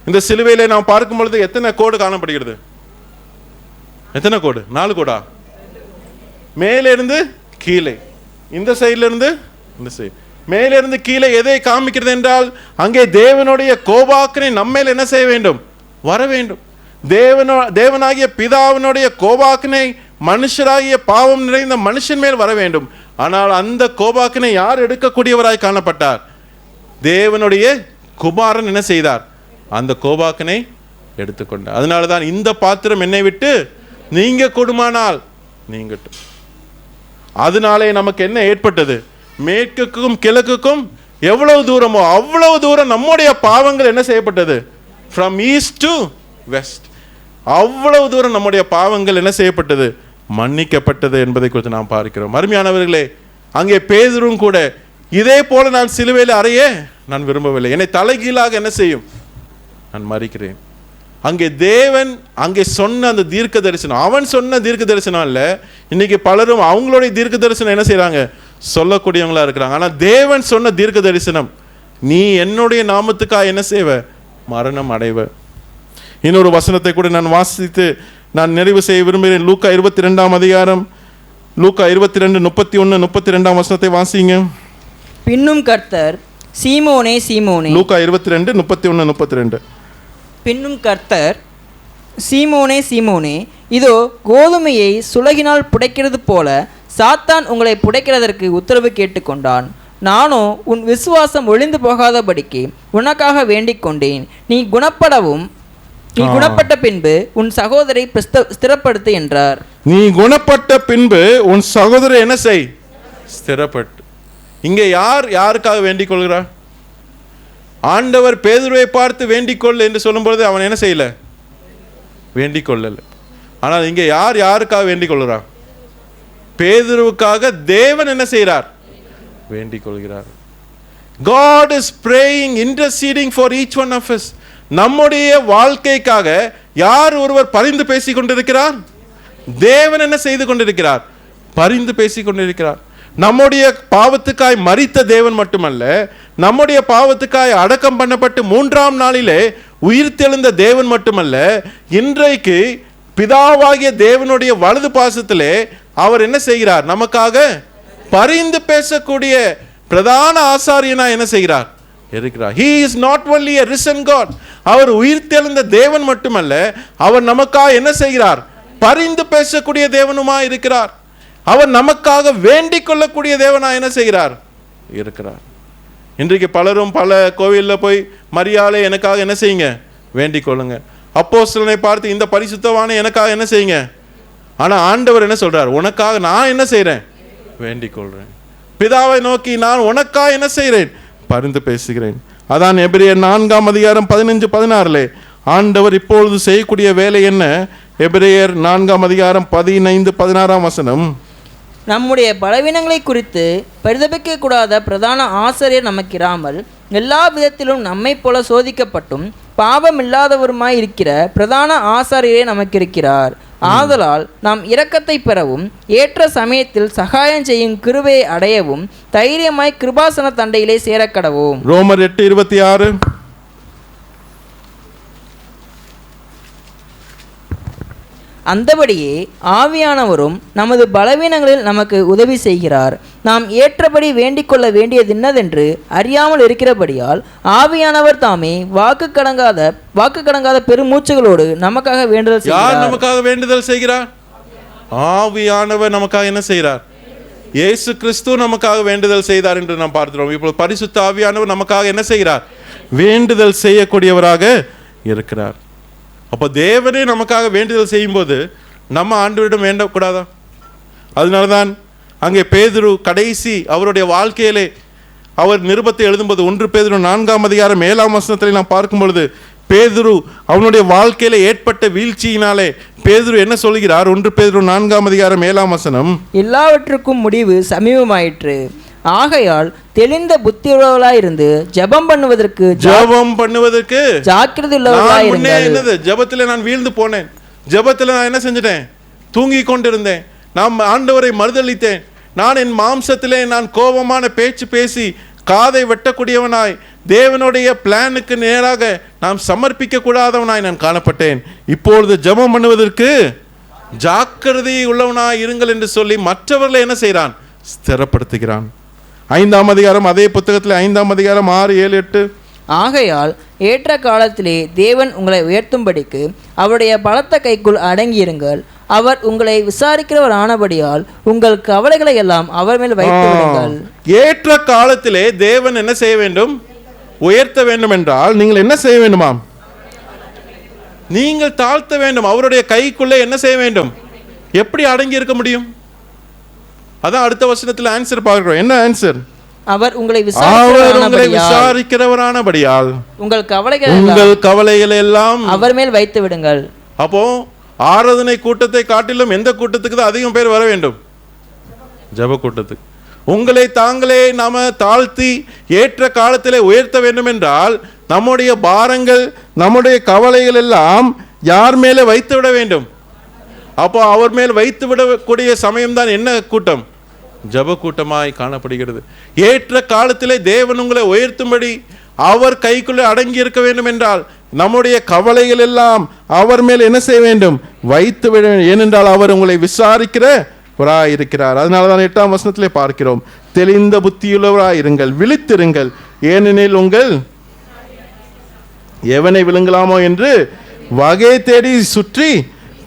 இந்த சிலுவையில நாம் பார்க்கும் பொழுது எத்தனை கோடு காணப்படுகிறது? எத்தனை கோடு? 4 கோடா? மேலே இருந்து கீழே, இந்த சைட்ல இருந்து இந்த சைடு, மேலே இருந்து கீழே. எதை காமிக்கிறது என்றால் அங்கே தேவனுடைய கோபாக்கினை நம்மேல் என்ன செய்ய வேண்டும், வர வேண்டும். தேவனாகிய பிதாவினுடைய கோபாக்கினை மனுஷராகிய பாவம் நிறைந்த மனுஷன் மேல் வர வேண்டும். ஆனால் அந்த கோபாக்கினை யார் எடுக்கக்கூடியவராய் காணப்பட்டார்? தேவனுடைய குமாரன் என்ன செய்தார்? அந்த கோபாக்கினை எடுத்துக்கொண்டார். அதனாலதான் இந்த பாத்திரம் என்னை விட்டு நீங்க கொடுமானால் நீங்கட்டும். அதனாலே நமக்கு என்ன ஏற்பட்டது? மேற்குக்கும் கிழக்குக்கும் எவ்வளவு தூரமோ அவ்வளவு தூரம் நம்முடைய பாவங்கள் என்ன செய்யப்பட்டது? ஃப்ரம் ஈஸ்ட் டு வெஸ்ட், அவ்வளவு தூரம் நம்முடைய பாவங்கள் என்ன செய்யப்பட்டது? மன்னிக்கப்பட்டது என்பதை குறித்து நாம் பார்க்கிறோம். அருமையானவர்களே, அங்கே பேதுரும் கூட இதே போல நான் சிலுவையில் அறைய நான் விரும்பவில்லை, என்னை தலைகீழாக என்ன செய்யும், நான் மறிக்கிறேன். அங்கே தேவன் அங்கே சொன்ன அந்த தீர்க்க தரிசனம், அவன் சொன்ன தீர்க்க தரிசனம் அல்ல. இன்னைக்கு பலரும் அவங்களுடைய தீர்க்க தரிசனம் என்ன செய்யறாங்க, சொல்லக்கூடியவங்களா இருக்கிறாங்க. ஆனால் தேவன் சொன்ன தீர்க்க தரிசனம், நீ என்னுடைய நாமத்துக்காக என்ன செய்வ, மரணம் அடைவ. இன்னொரு வசனத்தை கூட நான் வாசித்து நான் நிறைவு செய்ய விரும்புகிறேன். லூக்கா 22ஆம் அதிகாரம், லூக்கா 22:31-32 வசனத்தை வாசிங்க. பின்னும் கர்த்தர், சீமோனே சீமோனே. லூக்கா 22:31-32. பின்னும் கர்த்தர், சீமோனே சீமோனே, இதோ கோதுமையை சுலகினால் புடைக்கிறது போல சாத்தான் உங்களை புடைக்கிறதற்கு உத்தரவு கேட்டுக்கொண்டான். நானோ உன் விசுவாசம் ஒளிந்து போகாதபடிக்கு உனக்காக வேண்டிக் கொண்டேன். நீ குணப்பட்ட பின்பு உன் சகோதரை ஸ்திரப்படுத்து என்றார். நீ குணப்பட்ட பின்பு உன் சகோதரை என்ன செய், ஸ்திரப்பட்டு. இங்கே யாருக்காக வேண்டிக் கொள்கிறார்? ஆண்டவர் பேதுருவை பார்த்து வேண்டிக் கொள் என்று சொல்லும்போது அவன் என்ன செய்யல, வேண்டிக் கொள்ளல. ஆனால் இங்கே யாருக்காக வேண்டிக் கொள்கிறார்? பேதுருவுக்காக தேவன் என்ன செய்கிறார், வேண்டிக் கொள்கிறார். God is praying, interceding for each one of us. நம்முடைய வாழ்க்கைக்காக யார் ஒருவர் பரிந்து பேசிக் கொண்டிருக்கிறார்? தேவன் என்ன செய்து கொண்டிருக்கிறார், பரிந்து பேசிக் கொண்டிருக்கிறார். நம்முடைய பாவத்துக்காய் மரித்த தேவன் மட்டுமல்ல, நம்முடைய பாவத்துக்காய் அடக்கம் பண்ணப்பட்டு 3ஆம் நாளிலே உயிர்த்தெழுந்த தேவன் மட்டுமல்ல, இன்றைக்கு பிதாவாகிய தேவனுடைய வலது பாசத்திலே அவர் என்ன செய்கிறார், நமக்காக பரிந்து பேசக்கூடிய பிரதான ஆசாரியனா என்ன செய்கிறார், இருக்கிறார். He is not only a risen God. அவர் உயிர்த்தெழுந்த தேவன் மட்டுமல்ல, அவர் நமக்காக என்ன செய்கிறார், பரிந்து பேசக்கூடிய தேவனுமா இருக்கிறார். அவர் நமக்காக வேண்டிக் கொள்ளக்கூடிய தேவனா என்ன செய்கிறார், இருக்கிறார். இன்றைக்கு பலரும் பல கோவிலில் போய் மரியாதை எனக்காக என்ன செய்யுங்க, வேண்டிக் கொள்ளுங்க. அப்போஸ்தலனை பார்த்து இந்த பரிசுத்தவானை எனக்காக என்ன செய்யுங்க. ஆனால் ஆண்டவர் என்ன சொல்றார், உனக்காக நான் என்ன செய்கிறேன், வேண்டிக் கொள்றேன். பிதாவை நோக்கி நான் உனக்காக என்ன செய்கிறேன், பரிந்து பேசுகிறேன். அதான் எபிரேயர் 4ஆம் அதிகாரம் 15-16 ஆண்டவர் இப்பொழுது செய்யக்கூடிய வேலை என்ன? எபிரேயர் 4ஆம் அதிகாரம் 15-16 வசனம். நம்முடைய பலவீனங்களை குறித்து பரிதபிக்க கூடாத பிரதான ஆசிரியர் நமக்கிராமல் எல்லா விதத்திலும் நம்மை போல சோதிக்கப்பட்டும் பாவம் இல்லாதவருமாய் இருக்கிற பிரதான ஆசாரியரே நமக்கு இருக்கிறார். ஆதலால் நாம் இரக்கத்தை பெறவும் ஏற்ற சமயத்தில் சகாயம் செய்யும் கிருபையை அடையவும் தைரியமாய் கிருபாசன தண்டையிலே சேரக்கடவோம். ரோமர் 8:26. அந்தபடியே ஆவியானவரும் நமது பலவீனங்களில் நமக்கு உதவி செய்கிறார். நாம் ஏற்றபடி வேண்டிக் கொள்ள வேண்டியதென்னதென்று அறியாமல் இருக்கிறபடியால் ஆவியானவர் தாமே வாக்கு கடங்காத பெருமூச்சுகளோடு நமக்காக வேண்டுதல் செய்கிறார். யார் நமக்காக வேண்டுதல் செய்கிறார்? ஆவியானவர் நமக்காக என்ன செய்கிறார்? இயேசு கிறிஸ்து நமக்காக வேண்டுதல் செய்தார் என்று நாம் பார்க்கிறோம். இப்போது பரிசுத்த ஆவியானவர் நமக்காக என்ன செய்கிறார்? வேண்டுதல் செய்யக்கூடியவராக இருக்கிறார். அப்போ தேவனே நமக்காக வேண்டுதல் செய்யும்போது நம்ம ஆண்டவரிடம் வேண்டக்கூடாதா? அதனால்தான் அங்கே பேதுரு கடைசி அவருடைய வாழ்க்கையிலே அவர் நிருபத்தை எழுதும்போது 1 பேதுரு 4ஆம் அதிகாரம் 7ஆம் வசனத்தில் நாம் பார்க்கும் பொழுது பேதுரு அவனுடைய வாழ்க்கையில ஏற்பட்ட வீழ்ச்சியினாலே பேதுரு என்ன சொல்கிறார்? 1 பேதுரு 4ஆம் அதிகாரம் 7ஆம் வசனம். எல்லாவற்றுக்கும் முடிவு சமீபமாயிற்று, ஆகையால் தெளிந்த புத்தியுள்ளவர்களாயிருந்து ஜெபம் பண்ணுவதற்கு ஜாக்கிரதை உள்ளவர்களாயிருங்கள். ஜெபத்தில் நான் வீழ்ந்து போனேன், ஜெபத்தில் நான் என்ன செஞ்சிட்டேன்? தூங்கி கொண்டிருந்தேன். நான் ஆண்டவரை மறுதளித்தேன். நான் என் மாம்சத்திலே நான் கோபமான பேச்சு பேசி காதை வெட்டக்கூடியவனாய் தேவனுடைய பிளானுக்கு நேராக நாம் சமர்ப்பிக்க கூடாதவனாய் நான் காணப்பட்டேன். இப்பொழுது ஜெபம் பண்ணுவதற்கு ஜாக்கிரதை உள்ளவனாய் இருங்கள் என்று சொல்லி மற்றவர்களை என்ன செய்கிறான்? ஸ்திரப்படுத்துகிறான். 5ஆம் அதிகாரம், அதே புத்தகத்தில் 5ஆம் அதிகாரம் 6, 7, 8. ஆகையால் ஏற்ற காலத்திலே தேவன் உங்களை உயர்த்தும்படிக்கு அவருடைய பலத்த கைக்குள் அடங்கியிருங்கள். அவர் உங்களை விசாரிக்கிறவர் ஆனபடியால் உங்கள் கவலைகளை எல்லாம் அவர் மேல் வைத்து விடுங்கள். ஏற்ற காலத்திலே தேவன் என்ன செய்ய வேண்டும்? உயர்த்த வேண்டும் என்றால் நீங்கள் என்ன செய்ய வேண்டுமாம்? நீங்கள் தாழ்த்த வேண்டும். அவருடைய கைக்குள்ளே என்ன செய்ய வேண்டும்? எப்படி அடங்கி இருக்க முடியும்? அதான் அடுத்த வசனத்தில் ஆன்சர் பார்க்கிறோம். என்ன ஆன்சர்? அவர் உங்களை விசாரிக்கிறவரானபடியால் உங்கள் கவலைகளை எல்லாம் அவர் மேல் வைத்து விடுங்கள். அப்போ ஆராதனை கூட்டத்தை காட்டிலும் எந்த கூட்டத்துக்கு தான் அதிகம் பேர் வர வேண்டும்? ஜெப கூட்டத்துக்கு. உங்களை தாங்களே நாம தாழ்த்தி ஏற்ற காலத்திலே உயர்த்த வேண்டும் என்றால் நம்முடைய பாரங்கள், நம்முடைய கவலைகள் எல்லாம் யார் மேலே வைத்து விட வேண்டும்? அப்போ அவர் மேல் வைத்து விடக்கூடிய சமயம்தான் என்ன கூட்டம்? ஜெப கூட்டமாய் காணப்படுகிறது. ஏற்ற காலத்திலே தேவன் உங்களை உயர்த்தும்படி அவர் கைக்குள்ளே அடங்கி இருக்க வேண்டும் என்றால் நம்முடைய கவலைகள் எல்லாம் அவர் மேல் என்ன செய்ய வேண்டும்? வைத்து விட வேண்டும். ஏனென்றால் அவர் உங்களை விசாரிக்கிறவராய் இருக்கிறார். அதனால தான் 8ஆம் வசனத்திலே பார்க்கிறோம், தெளிந்த புத்தியுள்ளவராய் இருங்கள், விழித்திருங்கள், ஏனெனில் உங்கள் எவனை விழுங்கலாமோ என்று வகை தேடி சுற்றி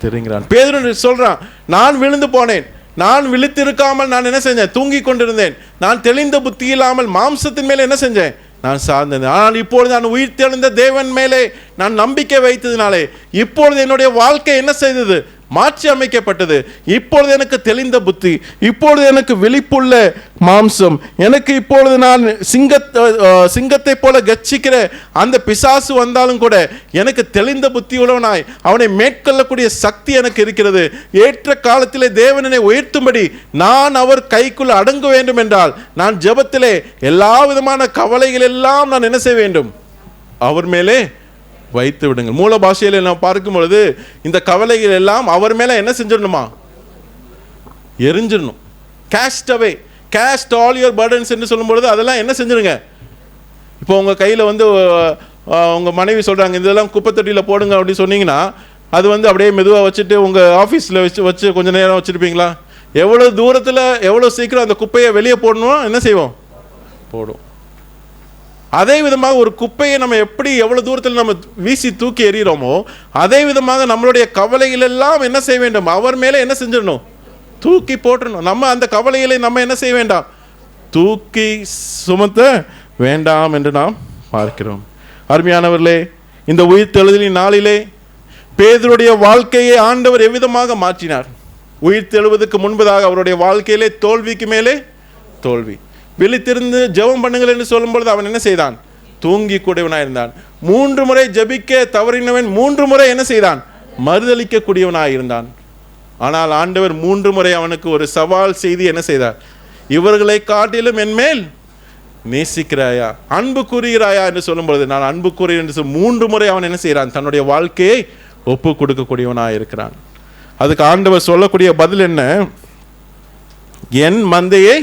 தெரிகிறான். பேதுரு சொல்றான், நான் விழுந்து போனேன், நான் விழித்திருக்காமல் நான் என்ன செஞ்சேன்? தூங்கி கொண்டிருந்தேன். நான் தெளிந்த புத்தி இல்லாமல் மாம்சத்தின் மேலே என்ன செஞ்சேன்? நான் சார்ந்தேன். ஆனால் இப்பொழுது நான் உயிர் தெழுந்த தேவன் மேலே நான் நம்பிக்கை வைத்ததினாலே இப்பொழுது என்னுடைய வாழ்க்கை என்ன செய்தது? மாற்றி அமைக்கப்பட்டது. இப்பொழுது எனக்கு தெளிந்த புத்தி, இப்பொழுது எனக்கு விழிப்புள்ள மாம்சம், எனக்கு இப்பொழுது நான் சிங்கத்தை போல கட்சிக்கிற அந்த பிசாசு வந்தாலும் கூட எனக்கு தெளிந்த புத்தி உள்ளவனாய் அவனை மேற்கொள்ளக்கூடிய சக்தி எனக்கு இருக்கிறது. ஏற்ற காலத்திலே தேவனை உயர்த்தும்படி நான் அவர் கைக்குள் அடங்க வேண்டும் என்றால் நான் ஜெபத்திலே எல்லா விதமான கவலைகள் எல்லாம் நான் என்ன செய்ய வேண்டும்? அவர் மேலே வைத்து விடுங்கள். மூல பாஷையில நாம் பார்க்கும் பொழுது இந்த கவலைகள் எல்லாம் அவர் மேல என்ன செஞ்சிடணுமா? எரிஞ்சிடணும். cast away, cast all your burdens என்று சொல்லும் பொழுது அதெல்லாம் என்ன செஞ்சிருங்க? இப்போ உங்க கையில வந்து உங்க மனைவி சொல்றாங்க இதெல்லாம் குப்பை தொட்டியில போடுங்க அப்படின்னு சொன்னீங்கன்னா அது வந்து அப்படியே மெதுவா வச்சுட்டு உங்க ஆபீஸ்ல வச்சு கொஞ்ச நேரம் வச்சிருப்பீங்களா? எவ்வளவு தூரத்துல எவ்வளவு சீக்கிரம் அந்த குப்பையை வெளியே போடணும் என்ன செய்வோம்? போடும். அதே விதமாக ஒரு குப்பையை நம்ம எப்படி எவ்வளவு தூரத்தில் நம்ம வீசி தூக்கி எறிகிறோமோ அதே விதமாக நம்மளுடைய கவலைகள் எல்லாம் என்ன செய்ய வேண்டும்? அவர் மேலே என்ன செஞ்சிடணும்? தூக்கி போட்டுடணும். நம்ம அந்த கவலைகளை நம்ம என்ன செய்ய வேண்டாம்? தூக்கி சுமத்த வேண்டாம் என்று நாம் பார்க்கிறோம். அருமையானவர்களே, இந்த உயிர்த்தெழுதலின் நாளிலே பேதுருடைய வாழ்க்கையை ஆண்டவர் எவ்விதமாக மாற்றினார்? உயிர்த்தெழுவதற்கு முன்பதாக அவருடைய வாழ்க்கையிலே தோல்விக்கு மேலே தோல்வி. விழித்திருந்து ஜெபம் பண்ணுங்கள் என்று சொல்லும் பொழுது அவன் என்ன செய்தான்? தூங்கி கூடியவனாய் இருந்தான். 3 முறை ஜெபிக்க தவறினவன் 3 முறை என்ன செய்தான்? மறுதளிக்க கூடியவனாய் இருந்தான். ஆனால் ஆண்டவர் 3 முறை அவனுக்கு ஒரு சவால் செய்து என்ன செய்தார்? இவர்களை காட்டிலும் என்மேல் நேசிக்கிறாயா, அன்பு கூறுகிறாயா என்று சொல்லும் பொழுது நான் அன்பு கூறுகிறேன் என்று சொல்லி 3 முறை அவன் என்ன செய்கிறான்? தன்னுடைய வாழ்க்கையை ஒப்பு கொடுக்கக்கூடியவனாய் இருக்கிறான். அதுக்கு ஆண்டவர் சொல்லக்கூடிய பதில் என்ன? என் மந்தையை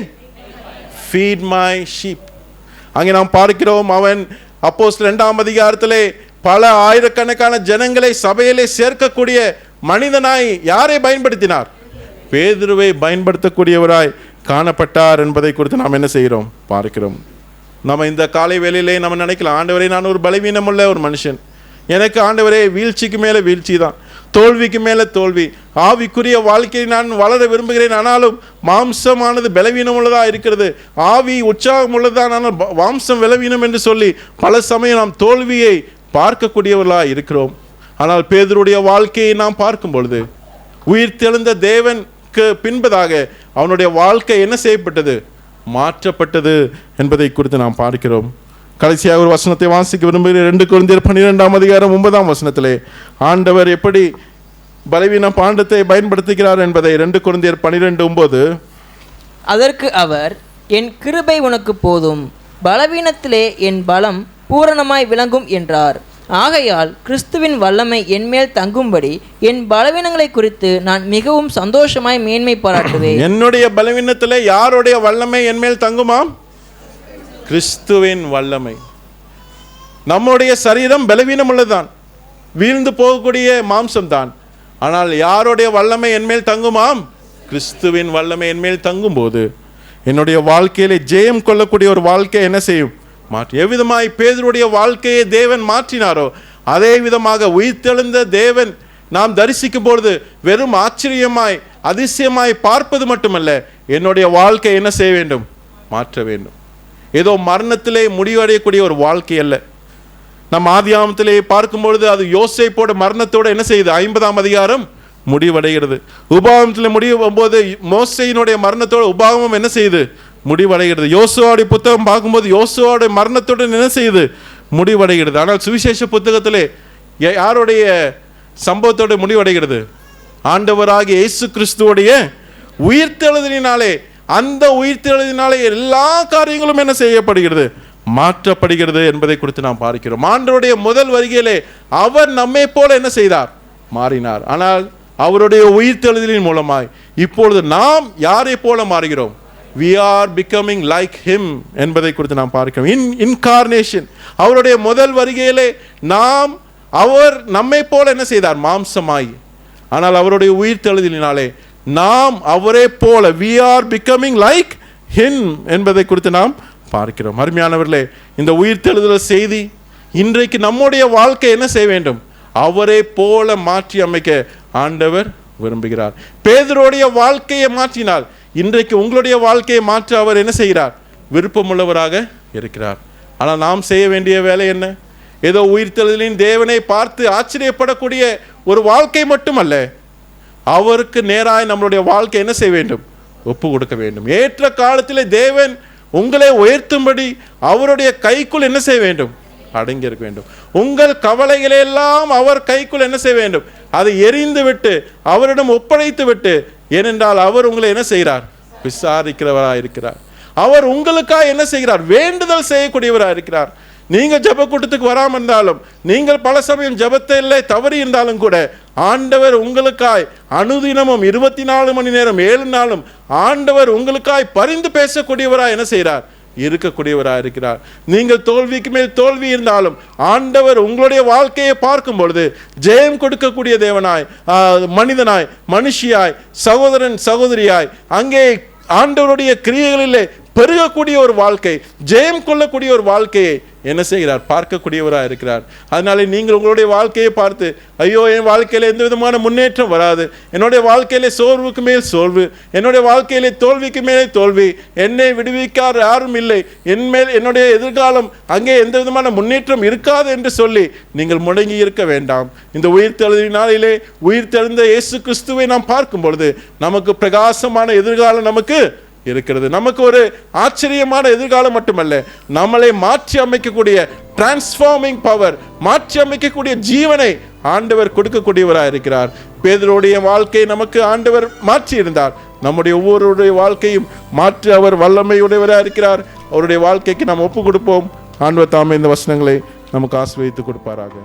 feed my sheep. அங்கே நாம் பார்க்கிறோம், அவன் அப்போஸ்தலர் 2ஆம் அதிகாரத்திலே பல ஆயிரக்கணக்கான ஜனங்களை சபையிலே சேர்க்கக்கூடிய மனிதனாய் யாரை பயன்படுத்தினார்? பேதுருவை பயன்படுத்தக்கூடியவராய் காணப்பட்டார் என்பதை குறித்து நாம் என்ன செய்கிறோம்? பார்க்கிறோம். நம்ம இந்த காலை வேளையிலே நம்ம நினைக்கலாம், ஆண்டவரே நான் ஒரு பலவீனமுள்ள ஒரு மனுஷன், எனக்கு ஆண்டவரே வீழ்ச்சிக்கு மேலே வீழ்ச்சி தான், தோல்விக்கு மேலே தோல்வி, ஆவிக்குரிய வாழ்க்கையை நான் வளர விரும்புகிறேன், ஆனாலும் மாம்சமானது பலவீனம் உள்ளதா இருக்கிறது, ஆவி உற்சாகம் உள்ளதான், ஆனால் மாம்சம் பலவீனம் என்று சொல்லி பல சமயம் நாம் தோல்வியை பார்க்கக்கூடியவர்களாக இருக்கிறோம். ஆனால் பேதுருடைய வாழ்க்கையை நாம் பார்க்கும் பொழுது உயிர் தெழுந்த தேவனுக்கு பின்பதாக அவனுடைய வாழ்க்கை என்ன செய்யப்பட்டது? மாற்றப்பட்டது என்பதை குறித்து நாம் பார்க்கிறோம். கடைசியாக ஒரு வசனத்தை வாசிக்க விரும்புகிறேன். 2 கொரிந்தியர் 12ஆம் அதிகாரம் 9ஆம் வசனத்திலே ஆண்டவர் எப்படி பலவீன பாண்டத்தை பயன்படுத்துகிறார் என்பதை 2 கொரிந்தியர் 12:9. அதற்கு அவர், என் கிருபை உனக்கு போதும், பலவீனத்திலே என் பலம் பூரணமாய் விளங்கும் என்றார். ஆகையால் கிறிஸ்துவின் வல்லமை என்மேல் தங்கும்படி என் பலவீனங்களை குறித்து நான் மிகவும் சந்தோஷமாய் மேன்மை பாராட்டுவேன். என்னுடைய பலவீனத்திலே யாருடைய வல்லமை என்மேல் தங்குமாம்? கிறிஸ்துவின் வல்லமை. நம்முடைய சரீரம் பலவீனம் உள்ளதுதான், வீழ்ந்து போகக்கூடிய மாம்சம்தான். ஆனால் யாருடைய வல்லமை என்மேல் தங்குமாம்? கிறிஸ்துவின் வல்லமை என்மேல் தங்கும் போது என்னுடைய வாழ்க்கையிலே ஜெயம் கொள்ளக்கூடிய ஒரு வாழ்க்கையை என்ன செய்யும்? மாற்றி. எவ்விதமாய் பேதுருடைய வாழ்க்கையை தேவன் மாற்றினாரோ அதே விதமாக உயிர்த்தெழுந்த தேவன் நாம் தரிசிக்கும் பொழுது வெறும் ஆச்சரியமாய் அதிசயமாய் பார்ப்பது மட்டுமல்ல, என்னுடைய வாழ்க்கை என்ன செய்ய வேண்டும்? மாற்ற வேண்டும். ஏதோ மரணத்திலே முடிவடையக்கூடிய ஒரு வாழ்க்கை அல்ல. நம் ஆதியாகமத்திலே பார்க்கும்பொழுது அது யோசேப்போட மரணத்தோடு என்ன செய்யுது? 50ஆம் அதிகாரம் முடிவடைகிறது. உபாகமத்தில் முடியும் போது மோசேயினுடைய மரணத்தோடு உபாகமம் என்ன செய்யுது? முடிவடைகிறது. யோசுவாவுடைய புத்தகம் பார்க்கும்போது யோசுவாவுடைய மரணத்துடன் என்ன செய்யுது? முடிவடைகிறது. ஆனால் சுவிசேஷ புத்தகத்திலே யாருடைய சம்பவத்தோடு முடிவடைகிறது? ஆண்டவராகிய இயேசு கிறிஸ்துவோடைய உயிர்த்தெழுதலினாலே. அந்த உயிர்த்தெழுதலினாலே எல்லா காரியங்களும் என்ன செய்யப்படுகிறது? மாற்றப்படுகிறது என்பதை குறித்து நாம் பார்க்கிறோம். ஆண்டவருடைய முதல் வருகையிலே அவர் நம்மை போல என்ன செய்தார்? மாறினார். ஆனால் அவருடைய உயிர்த்தெழுதலின் மூலமாய் இப்பொழுது நாம் யாரை போல மாறுகிறோம்? we are becoming like him என்பதை குறித்து நாம் பார்க்கிறோம். இன்கார்னேஷன், அவருடைய முதல் வருகையிலே நாம் அவர் நம்மை போல என்ன செய்தார்? மாம்சமாய். ஆனால் அவருடைய உயிர்த்தெழுதலினாலே நாம் அவரை போல we are becoming like him என்பதை குறித்து நாம் பார்க்கிறோம். அருமையானவர்களே, இந்த உயிர்த்தெழுதல் செய்தி இன்றைக்கு நம்முடைய வாழ்க்கை என்ன செய்ய வேண்டும்? அவரை போல மாற்றி அமைக்க ஆண்டவர் விரும்புகிறார். பேதுருடைய வாழ்க்கையை மாற்றினால் இன்றைக்கு உங்களுடைய வாழ்க்கையை மாற்ற அவர் என்ன செய்கிறார்? விருப்பமுள்ளவராக இருக்கிறார். ஆனால் நாம் செய்ய வேண்டிய வேலை என்ன? ஏதோ உயிர்த்தெழுதலின் தேவனை பார்த்து ஆச்சரியப்படக்கூடிய ஒரு வாழ்க்கை மட்டுமல்ல, அவருக்கு நேராக நம்மளுடைய வாழ்க்கை என்ன செய்ய வேண்டும்? ஒப்பு கொடுக்க வேண்டும். ஏற்ற காலத்தில் தேவன் உங்களை உயர்த்தும்படி அவருடைய கைக்குள் என்ன செய்ய வேண்டும்? அடங்கி இருக்க வேண்டும். உங்கள் கவலைகளெல்லாம் அவர் கைக்குள் என்ன செய்ய வேண்டும்? அதை எரிந்து விட்டு அவரிடம் ஒப்படைத்து விட்டு, ஏனென்றால் அவர் உங்களை என்ன செய்கிறார்? விசாரிக்கிறவராக இருக்கிறார். அவர் உங்களுக்காக என்ன செய்கிறார்? வேண்டுதல் செய்யக்கூடியவராக இருக்கிறார். நீங்க ஜெப கூட்டத்துக்கு வராமல் இருந்தாலும், நீங்கள் பல சமயம் ஜெபத்தில் தவறி இருந்தாலும் கூட ஆண்டவர் உங்களுக்காய் அனுதினமும் 24 மணி நேரம் 7 நாளும் ஆண்டவர் உங்களுக்காய் பரிந்து பேசக்கூடியவராக என்ன செய்கிறார்? இருக்கக்கூடியவராக இருக்கிறார். நீங்கள் தோல்விக்கு மேல் தோல்வி இருந்தாலும் ஆண்டவர் உங்களுடைய வாழ்க்கையை பார்க்கும் பொழுது ஜெயம் கொடுக்கக்கூடிய தேவனாய், மனிதனாய், மனுஷியாய், சகோதரன் சகோதரியாய், அங்கே ஆண்டவருடைய கிரியைகளிலே பெருகக்கூடிய ஒரு வாழ்க்கை, ஜெயம் கொள்ளக்கூடிய ஒரு வாழ்க்கையை என்ன செய்கிறார்? பார்க்கக்கூடியவராக இருக்கிறார். அதனால நீங்கள் உங்களுடைய வாழ்க்கையை பார்த்து, ஐயோ என் வாழ்க்கையில எந்த விதமான முன்னேற்றம் வராது, என்னுடைய வாழ்க்கையிலே சோர்வுக்கு மேல் சோர்வு, என்னுடைய வாழ்க்கையிலே தோல்விக்கு மேலே தோல்வி, என்னை விடுவிக்கார் யாரும் இல்லை, என்மேல் என்னுடைய எதிர்காலம் அங்கே எந்த விதமான முன்னேற்றம் இருக்காது என்று சொல்லி நீங்கள் முடங்கி இருக்க வேண்டாம். இந்த உயிர்த்தெழுதினாலே உயிர்த்தெழுந்த இயேசு கிறிஸ்துவை நாம் பார்க்கும் பொழுது நமக்கு பிரகாசமான எதிர்காலம் நமக்கு இருக்கிறது. நமக்கு ஒரு ஆச்சரியமான எதிர்காலம் மட்டுமல்ல, நம்மளை மாற்றி அமைக்கக்கூடிய டிரான்ஸ்ஃபார்மிங் பவர், மாற்றி அமைக்கக்கூடிய ஜீவனை ஆண்டவர் கொடுக்கக்கூடியவராக இருக்கிறார். பேதுருடைய வாழ்க்கையை நமக்கு ஆண்டவர் மாற்றி இருந்தார். நம்முடைய ஒவ்வொருடைய வாழ்க்கையும் மாற்றி அவர் வல்லமையுடையவராக இருக்கிறார். அவருடைய வாழ்க்கைக்கு நாம் ஒப்பு கொடுப்போம். ஆண்டவர் தாமே இந்த வசனங்களை நமக்கு ஆசீர்வதித்து கொடுப்பாராக.